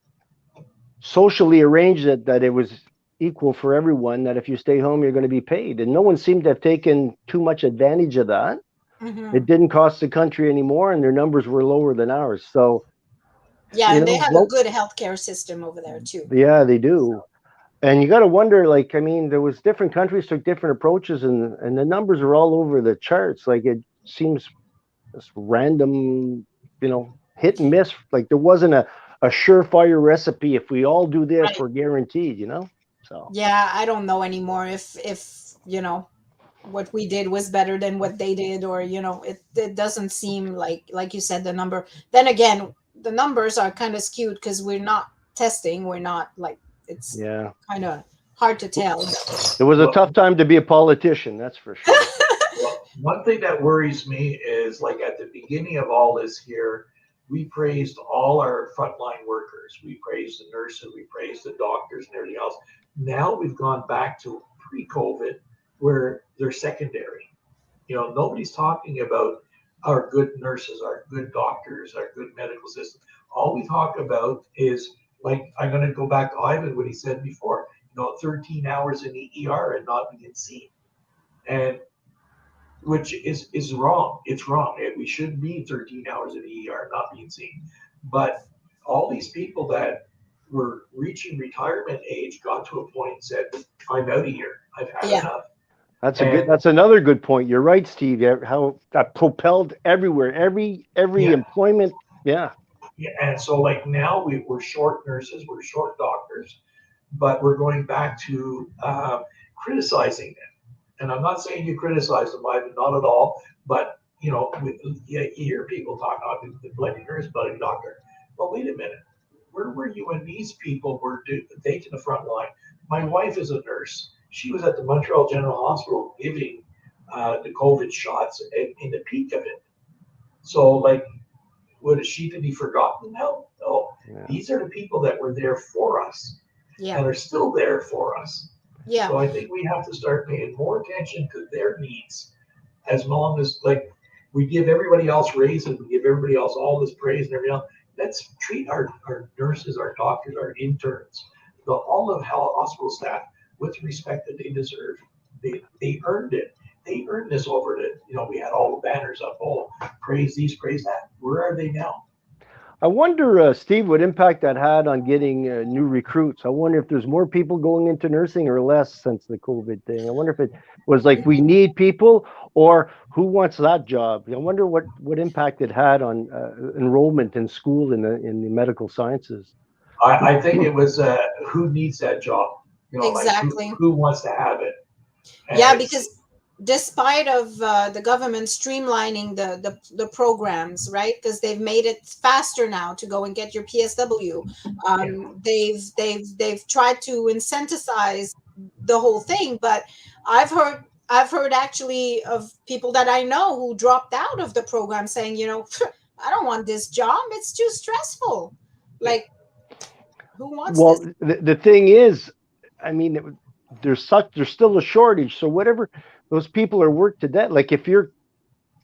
socially arranged it that it was equal for everyone, that if you stay home, you're going to be paid. And no one seemed to have taken too much advantage of that. Hmm. It didn't cost the country anymore and their numbers were lower than ours. So, Yeah, you and they know, have a well, good healthcare system over there too. yeah, they do. And you got to wonder, like, I mean, there was different countries took different approaches, and the numbers are all over the charts. Like, it seems just random, hit and miss. Like, there wasn't a surefire recipe. If we all do this, Right. we're guaranteed. So, Yeah, I don't know anymore if what we did was better than what they did, or it doesn't seem like you said, the number. Then again, the numbers are kind of skewed because we're not testing. We're not, like, it's yeah, kind of hard to tell. it was a Well, tough time to be a politician, that's for sure. well, one thing that worries me is, like, at the beginning of all this here, we praised all our frontline workers. We praised the nurses, we praised the doctors and everything else. Now we've gone back to pre-COVID where they're secondary. Nobody's talking about our good nurses, our good doctors, our good medical system. All we talk about is, like, I'm going to go back to Ivan, what he said before, 13 hours in the ER and not being seen. And which is wrong. It's wrong. We should be 13 hours in the ER, not being seen. But all these people that were reaching retirement age got to a point and said, I'm out of here. I've had Yeah. enough. That's And that's another good point. You're right, Steve. How that propelled everywhere, every yeah, employment. Yeah, yeah. And so, like, now we're short nurses, we're short doctors, but we're going back to criticizing them. And I'm not saying you criticize them, not at all. But you hear people talk about the bloody nurse, bloody doctor. Well, wait a minute. Where were you when these people were taking the front line? My wife is a nurse. She was at the Montreal General Hospital giving the COVID shots in the peak of it. So, like, would she to be forgotten? No, no. yeah. These are the people that were there for us Yeah. and are still there for us. Yeah. So I think we have to start paying more attention to their needs, as long as, like, we give everybody else raises, we give everybody else all this praise and everything else. Let's treat our nurses, our doctors, our interns, all of hospital staff with respect that they deserve. They earned it. They earned this over it. We had all the banners up, oh, praise these, praise that. Where are they now? I wonder, Steve, what impact that had on getting new recruits. I wonder if there's more people going into nursing or less since the COVID thing. I wonder if it was like we need people or who wants that job. I wonder what impact it had on enrollment in school in the medical sciences. I think it was who needs that job. Like, Exactly. who wants to have it? And Yeah, it's, because despite of the government streamlining the programs, right? Because they've made it faster now to go and get your PSW. They've tried to incentivize the whole thing, but I've heard actually of people that I know who dropped out of the program saying, I don't want this job. It's too stressful. Like, who wants Well, this? the thing is, I mean, there's still a shortage. So whatever those people are worked to death. Like if you're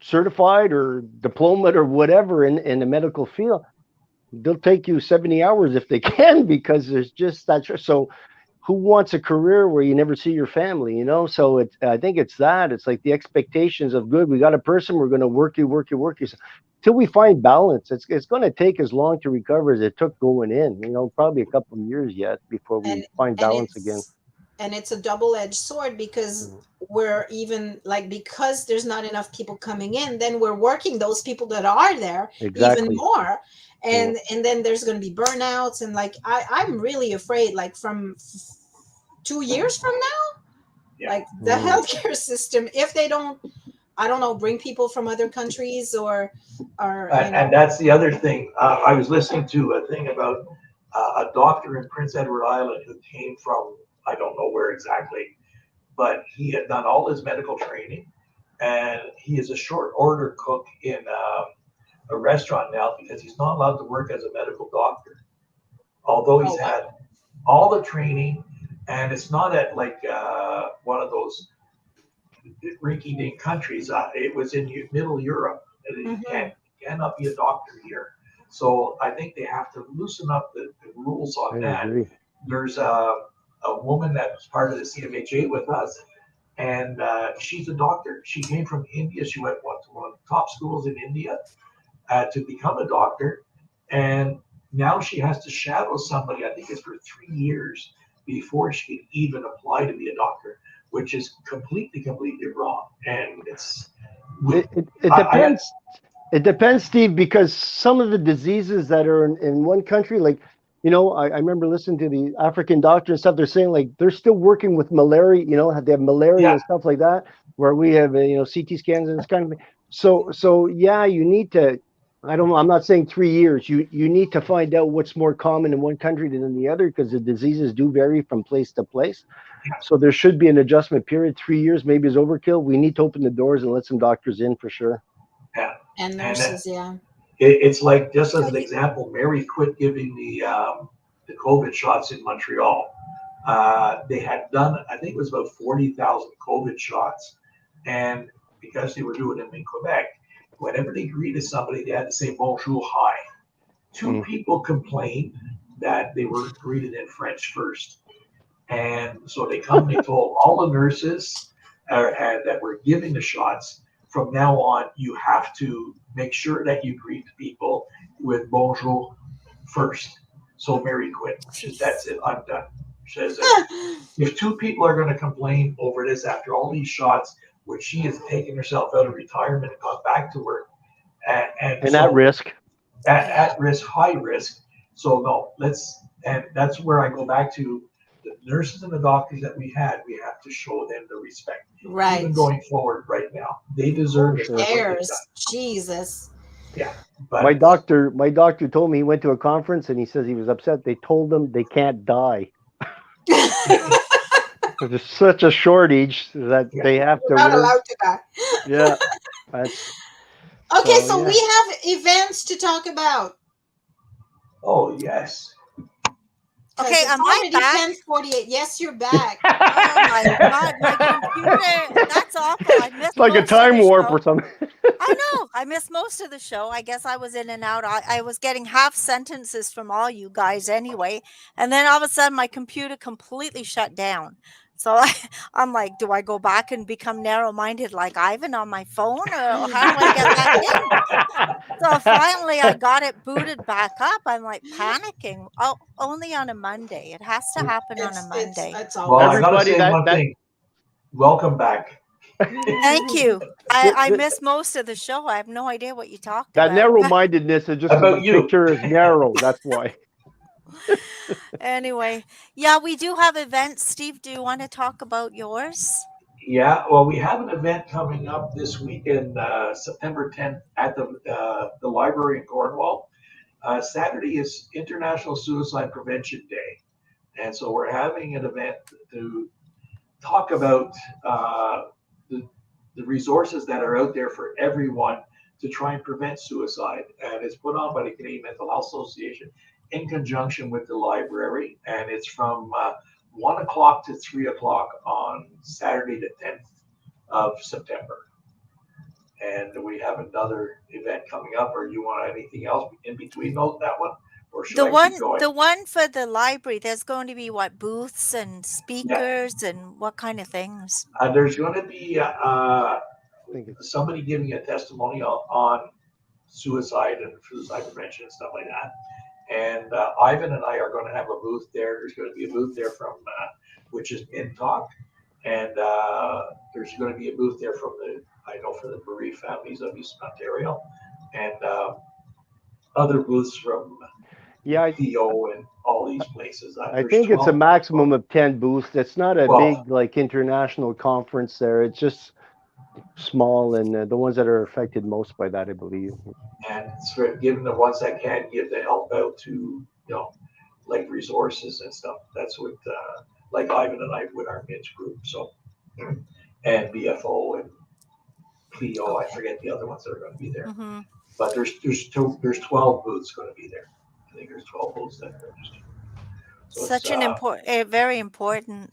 certified or diplomat or whatever in the medical field, they'll take you 70 hours if they can because there's just that. So who wants a career where you never see your family, so I think it's that it's like the expectations of good. We got a person, we're going to work you so, till we find balance. It's going to take as long to recover as it took going in, probably a couple of years yet before we and find and balance again. it's a double-edged sword, because Mhm. we're even like, because there's not enough people coming in, then we're working those people that are there even Exactly. more. Yeah. And then there's going to be burnouts, and like I'm really afraid, like from 2 years from now, Yeah. like the Mhm. healthcare system, if they don't, I don't know, bring people from other countries, or And that's the other thing. I was listening to a thing about a doctor in Prince Edward Island who came from, I don't know where exactly, but he had done all his medical training, and he is a short order cook in a restaurant now because he's not allowed to work as a medical doctor, although oh he's wow. had all the training, and it's not at like one of those rinky-dink countries. It was in Middle Europe. You Hmm. cannot be a doctor here. So I think they have to loosen up the rules I on that. agree. There's a woman that was part of the CMHA with us, and she's a doctor. She came from India. She went to one of the top schools in India to become a doctor, and now she has to shadow somebody. I think it's for 3 years before she can even apply to be a doctor, which is completely wrong. And it's It I depends. It depends, Steve, because some of the diseases that are in one country, like, I remember listening to the African doctor and stuff. They're saying like they're still working with malaria, they have malaria yeah and stuff like that, where we have, CT scans and this kind of thing. So yeah, you need to, I'm not saying 3 years. You need to find out what's more common in one country than in the other because the diseases do vary from place to place. So there should be an adjustment period. 3 years maybe is overkill. We need to open the doors and let some doctors in for sure. yeah, And and nurses, yeah. it's like just So as an you, example, Mary quit giving the COVID shots in Montreal. They had done, I think it was about 40,000 COVID shots, and because they were doing them in Quebec, whenever they greeted somebody, they had to say bonjour, hi. Two Mm. people complained that they were greeted in French first. And so they come and they told all the nurses that were giving the shots, from now on, you have to make sure that you greet people with bonjour first. So Mary quit. She says, that's jeez. it, I'm done. She says, if two people are going to complain over this after all these shots, which she has taken herself out of retirement and gone back to work, and And at so risk. Yeah. at risk, high risk. So no, and that's where I go back to the nurses and the doctors that we had. We have to show them the respect, even Right. going forward right now. They For deserve it for sure. what they've done. Cares. Jesus. Yeah, My but doctor, my doctor told me he went to a conference and he says he was upset. They told him they can't die. yeah, There's such a shortage that yeah. they have to We're not work. allowed to die. Yeah, that's Okay, so. so we Yeah, have events to talk about, Oh yes. because Okay, it's am I already back? 10:48. Yes, you're back. Oh my God, my computer. That's awful. I it's missed like a most of time the warp show. or something. I know. I missed most of the show. I guess I was in and out. I was getting half sentences from all you guys anyway. And then all of a sudden, my computer completely shut down. So I'm like, do I go back and become narrow minded like Ivan on my phone? Or how do I get back in? So finally, I got it booted back up. I'm like panicking. Oh, only on a Monday. It has to happen on a Monday. It's Well, always. I gotta Everybody say that one thing. Welcome back. Thank you. the, I the, missed most of the show. I have no idea what you talked that about. narrow-mindedness is just How because my about you? picture is narrow. That's why. Anyway, yeah, we do have events. Steve, do you want to talk about yours? Yeah, well, we have an event coming up this weekend, September 10th, at the library in Cornwall. Saturday is International Suicide Prevention Day, and so we're having an event to talk about uh, the, the resources that are out there for everyone to try and prevent suicide. And it's put on by the Canadian Mental Health Association in conjunction with the library. And it's from 1 o'clock to 3 o'clock on Saturday the 10th of September. And we have another event coming up. Or you want anything else in between those that one? Or should I keep going? The one for the library, there's going to be what, booths and Yeah. speakers and what kind of things? There's going to be I think it's somebody giving a testimonial on suicide and suicide prevention and stuff like that. And Ivan and I are going to have a booth there. There's going to be a booth there from which is In Talk, and there's going to be a booth there from for the bereaved families of Eastern Ontario, and other booths from yeah. Theo and all these places. I think it's a maximum of 10 booths. It's not a big like international conference there. It's just small, and the ones that are affected most by that, I believe. And sort of giving the ones that can give the help out to like resources and stuff. That's what like Ivan and I with our MIDS group. So and BFO and Clio. I forget the other ones that are going to be there. Mm-hmm. But there's 12 booths going to be there. I think there's 12 booths that are registered. So Such an important, very important.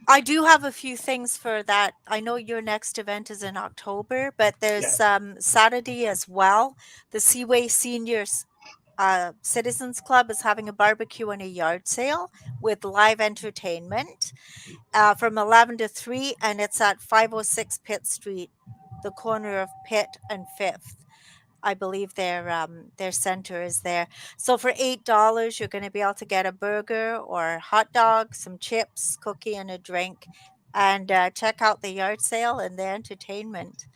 I do have a few things for that. I know your next event is in October, but there's Saturday as well. The Seaway Seniors Citizens Club is having a barbecue and a yard sale with live entertainment from 11 to 3, and it's at 506 Pitt Street, the corner of Pitt and 5th. I believe their center is there. So for $8, you're going to be able to get a burger or hot dog, some chips, cookie, and a drink, and check out the yard sale and the entertainment.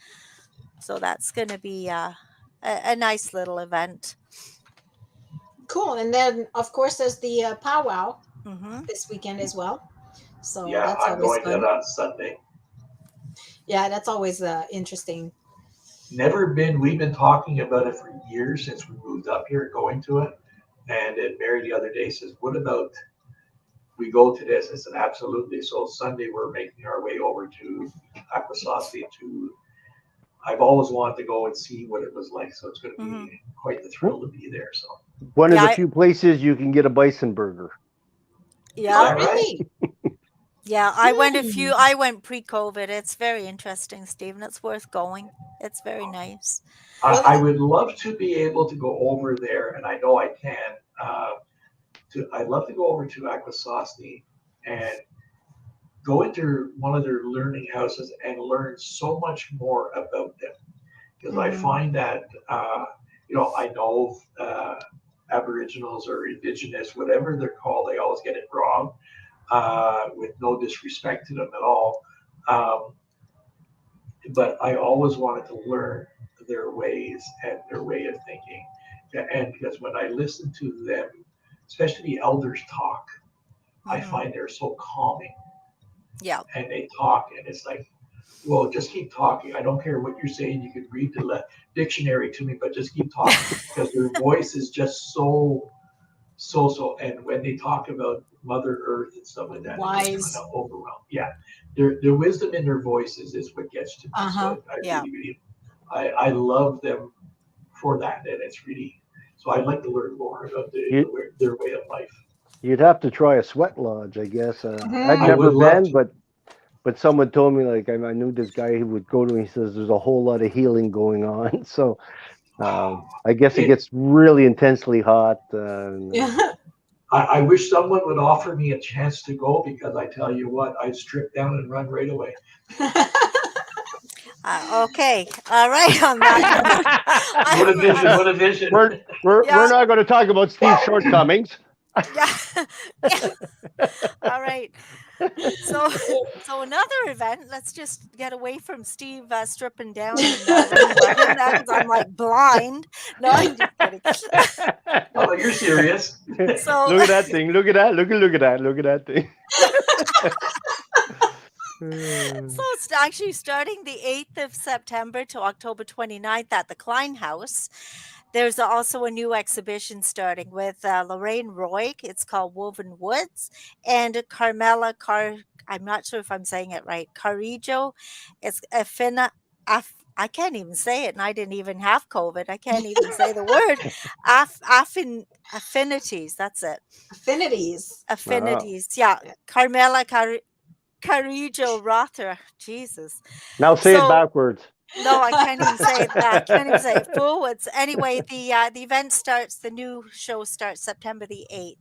So that's going to be a nice little event. Cool. And then, of course, there's the powwow Mm-hmm. this weekend as well. So yeah, that's I'm always going to fun. that on Sunday. Yeah, that's always interesting. We've been talking about it for years since we moved up here, going to it. And then Mary the other day says, what about we go to this? I said, absolutely. So Sunday we're making our way over to Akwesasne I've always wanted to go and see what it was like. So it's going to be Mm-hmm. quite the thrill to be there. So one of the few places you can get a bison burger. Yeah. Oh, really? Yeah, I went pre-COVID. It's very interesting, Stephen. It's worth going. It's very nice. I would love to be able to go over there, and I know I can. I'd love to go over to Akwesasne and go into one of their learning houses and learn so much more about them. Because I find that, I know Aboriginals or Indigenous, whatever they're called, they always get it wrong, with no disrespect to them at all. But I always wanted to learn their ways and their way of thinking. And because when I listen to them, especially the elders talk, I find they're so calming. Yeah. And they talk, and it's like, well, just keep talking. I don't care what you're saying. You can read the dictionary to me, but just keep talking because their voice is just so. And when they talk about Mother Earth and stuff like that, wise, it's kind of overwhelmed. Yeah, their wisdom in their voices is what gets to me. So I love them for that, and it's really. So I'd like to learn more about their way of life. You'd have to try a sweat lodge, I guess. I've never been, but someone told me, like, I knew this guy who would go to. He says there's a whole lot of healing going on. So I guess it gets really intensely hot. I wish someone would offer me a chance to go, because I tell you what, I'd strip down and run right away. Okay. All right. On that. What a vision! What a vision! We're not going to talk about Steve's shortcomings. Yeah. All right. So another event. Let's just get away from Steve stripping down and running because I'm like blind. No, I'm just kidding. Oh, you're serious. So look at that thing. Look at that. Look at that. Look at that thing. So it's actually starting the 8th of September to October 29th at the Klein House. There's also a new exhibition starting with Lorraine Roy. It's called Woven Woods, and Carmela I'm not sure if I'm saying it right. Carijo. It's I can't even say it, and I didn't even have COVID. I can't even say the word. Affinities. That's it. Affinities. Wow. Affinities. Yeah. Yeah. Carmela Carrillo Rother. Jesus. Now say it So backwards. no, I can't even say that. I can't even say it forwards. Anyway, the event starts. The new show starts September the 8th.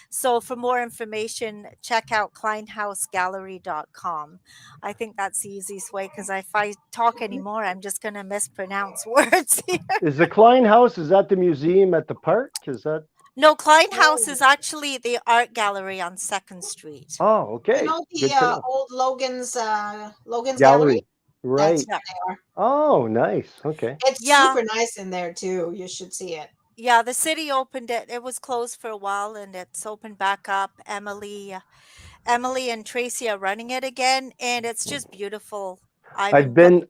So for more information, check out kleinhausgallery.com. I think that's the easiest way because if I talk anymore, I'm just going to mispronounce words here. Is the Klein House, is that the museum at the park? Is that? No, Kleinhaus No. is actually the art gallery on Second Street. Oh, You okay. know the Good to know. old Logan's Gallery? Gallery. That's Right. Yeah. where they are. Oh, nice. Okay. It's Yeah. super nice in there too. You should see it. Yeah, the city opened it. It was closed for a while and it's opened back up. Emily and Tracy are running it again and it's just beautiful. I've Ivan, look, been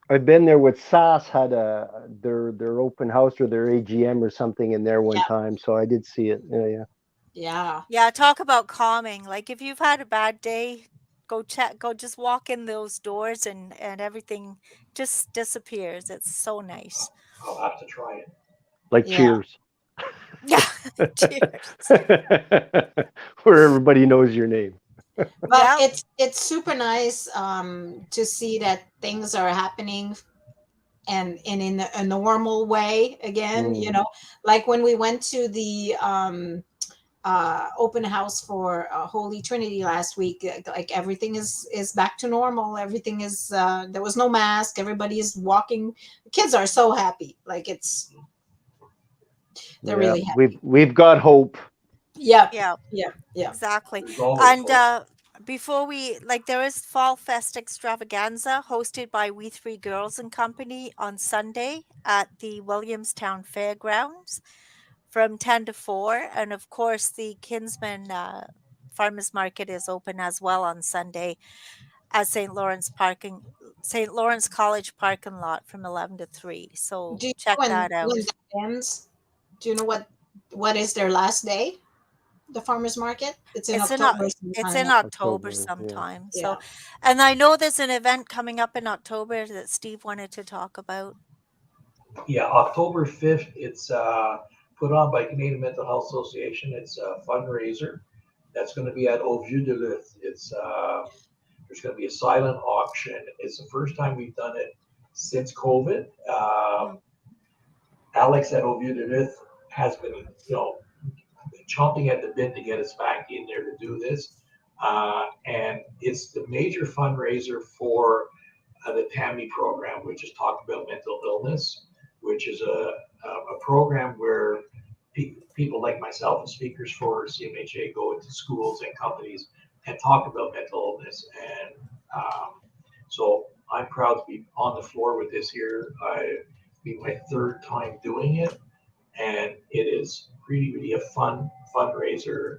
I've been there with SAS had their open house or their AGM or something in there one Yeah. time, so I did see it. Yeah, yeah. Yeah. yeah, talk about calming. Like if you've had a bad day, go just walk in those doors and everything just disappears. It's so nice. I'll have to try it. Like Yeah. Cheers. Yeah. Cheers. Where everybody knows your name. But Yeah. it's super nice to see that things are happening and in a normal way again, you Mm. know, like when we went to the open house for Holy Trinity last week, like everything is back to normal. Everything is there was no mask. Everybody is walking. The kids are so happy. Like they're Yeah, really happy. we've got hope. Yep. Yeah. Yep. Yep. Exactly. There's always And hope. before we like there is Fall Fest extravaganza hosted by We Three Girls and Company on Sunday at the Williamstown Fairgrounds from 10 to 4 and of course the Kinsman Farmers Market is open as well on Sunday at St. Lawrence College parking lot from 11 to 3. So Do you know check that when out. that ends? Do you know what is their last day? The farmers market. It's in It's in October it's sometime. in Yeah. October October, yeah. sometime. So, Yeah. and I know there's an event coming up in October that Steve wanted to talk about. Yeah, October 5th, it's put on by Canadian Mental Health Association. It's a fundraiser that's going to be at Au Vieux de Luth. There's going to be a silent auction. It's the first time we've done it since COVID. Mhm. Alex at Au Vieux de Luth has been, chomping at the bit to get us back in there to do this. And it's the major fundraiser for the TAMI program, which is Talk About Mental Illness, which is a program where people like myself and speakers for CMHA go into schools and companies and talk about mental illness. And so I'm proud to be on the floor with this here. It'll be my third time doing it, and it is really, really a fun fundraiser.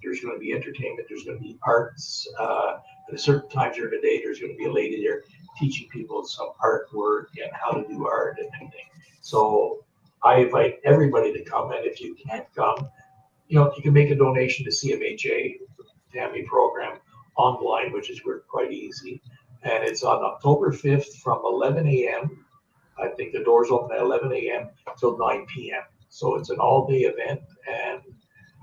There's going to be entertainment. There's going to be arts. At a certain times during the day, there's going to be a lady there teaching people some artwork and how to do art and everything. So I invite everybody to come, and if you can't come, you can make a donation to CMHA TAMI program online, which is quite easy. And it's on October 5th from 11 a.m. I think the doors open at 11 a.m. till 9 p.m. So it's an all-day event, and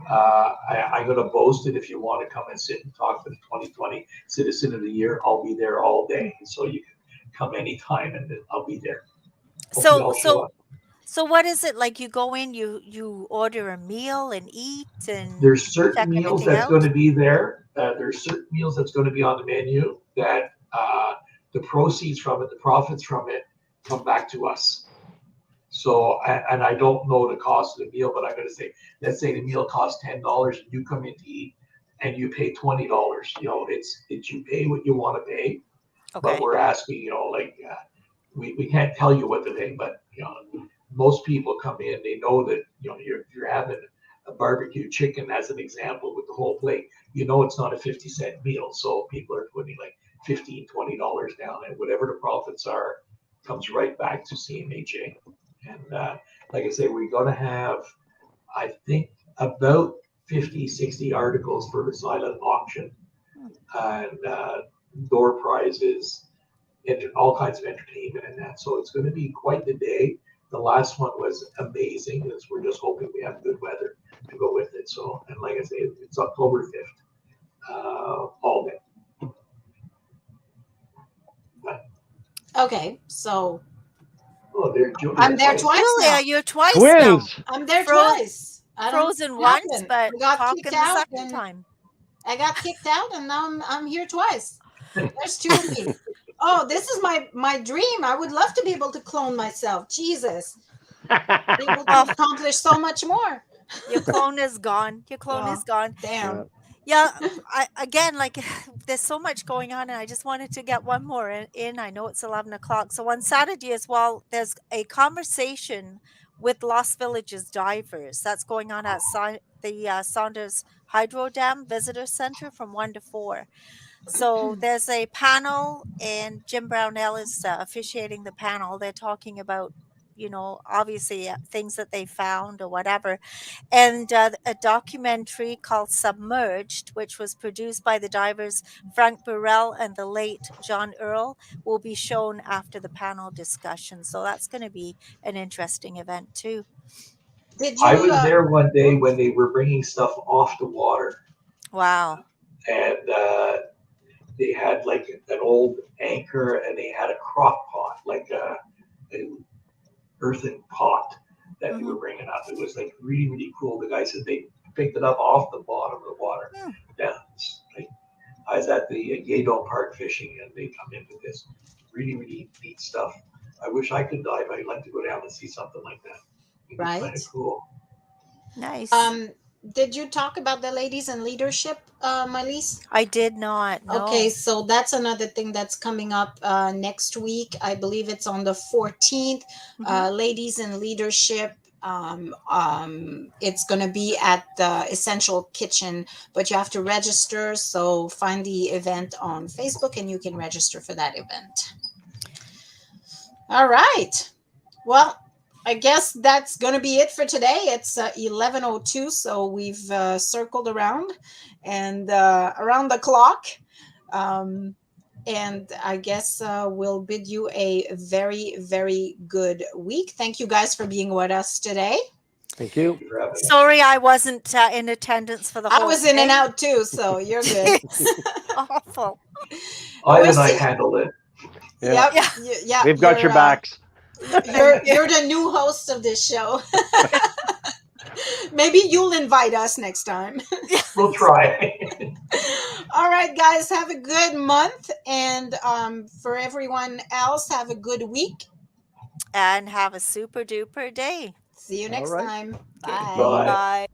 I'm going to boast it. If you want to come and sit and talk to the 2020 Citizen of the Year, I'll be there all day. So you can come anytime, and I'll be there. Hopefully, So I'll show so up. so what is it like? You go in, you order a meal and eat and There's certain check meals everything that's going out. to be there. There's certain meals that's going to be on the menu that the proceeds from it, the profits from it, come back to us. So, and I don't know the cost of the meal, but I'm going to say, let's say the meal costs $10 and you come in to eat and you pay $20. It's you pay what you want to pay, but Okay. we're asking, we can't tell you what to pay, but most people come in, they know that you're having a barbecue chicken as an example with the whole plate. It's not a 50-cent meal, so people are putting like $15-$20 down, and whatever the profits are comes right back to CMHA. And like I say, we're going to have, I think, about 50-60 articles for the silent auction, Hmm. and door prizes. all kinds of entertainment and that. So it's going to be quite the day. The last one was amazing. We're just hoping we have good weather to go with it. So, and like I say, it's October 5th, all day. Okay, so Oh, there, Julia. I'm there twice now. Julia, you're twice now. Twins. I'm there Fro- twice. I don't know Frozen what once, happened. but I got talking kicked the out, second and time. I got kicked out, and now I'm here twice. There's two of me. Oh, this is my dream. I would love to be able to clone myself. Jesus, be able to accomplish so much more. Your clone is gone. Your clone Oh, is gone. damn. Yeah, again, like there's so much going on, and I just wanted to get one more in. I know it's 11 o'clock. So on Saturday as well, there's a conversation with Lost Villages divers that's going on at the Saunders Hydro Dam Visitor Center from 1 to 4. So there's a panel, and Jim Brownell is officiating the panel. They're talking about, obviously things that they found or whatever. And a documentary called Submerged, which was produced by the divers Frank Burrell and the late John Earl, will be shown after the panel discussion. So that's going to be an interesting event too. Did I you? was there one day when they were bringing stuff off the water, Wow. and they had like an old anchor, and they had a crock pot, like an earthen pot that they were bringing up. It was like really, really cool. The guy said they picked it up off the bottom of the water. Yeah, like, I was at the Yadon Park fishing, and they come in with this really, really neat stuff. I wish I could dive. I'd like to go down and see something like that. It'd be Right. kind of cool. Nice. Did you talk about the ladies in leadership, Mai-Liis? I did not. No. Okay, so that's another thing that's coming up next week. I believe it's on the 14th. Ladies in leadership. It's going to be at the Essential Kitchen, but you have to register. So find the event on Facebook, and you can register for that event. All right. Well, I guess that's going to be it for today. It's 11:02, so we've circled around and around the clock. And I guess we'll bid you a very, very good week. Thank you guys for being with us today. Thank you. Sorry, I wasn't in attendance for the whole I was in and out too, so you're good. Awful. I handled it. Yeah. Yeah. Yeah. We've got your backs. You're the new host of this show. Maybe you'll invite us next time. We'll try. All right, guys, have a good month. And for everyone else, have a good week. And have a super duper day. See you next time. Okay. Bye. Bye.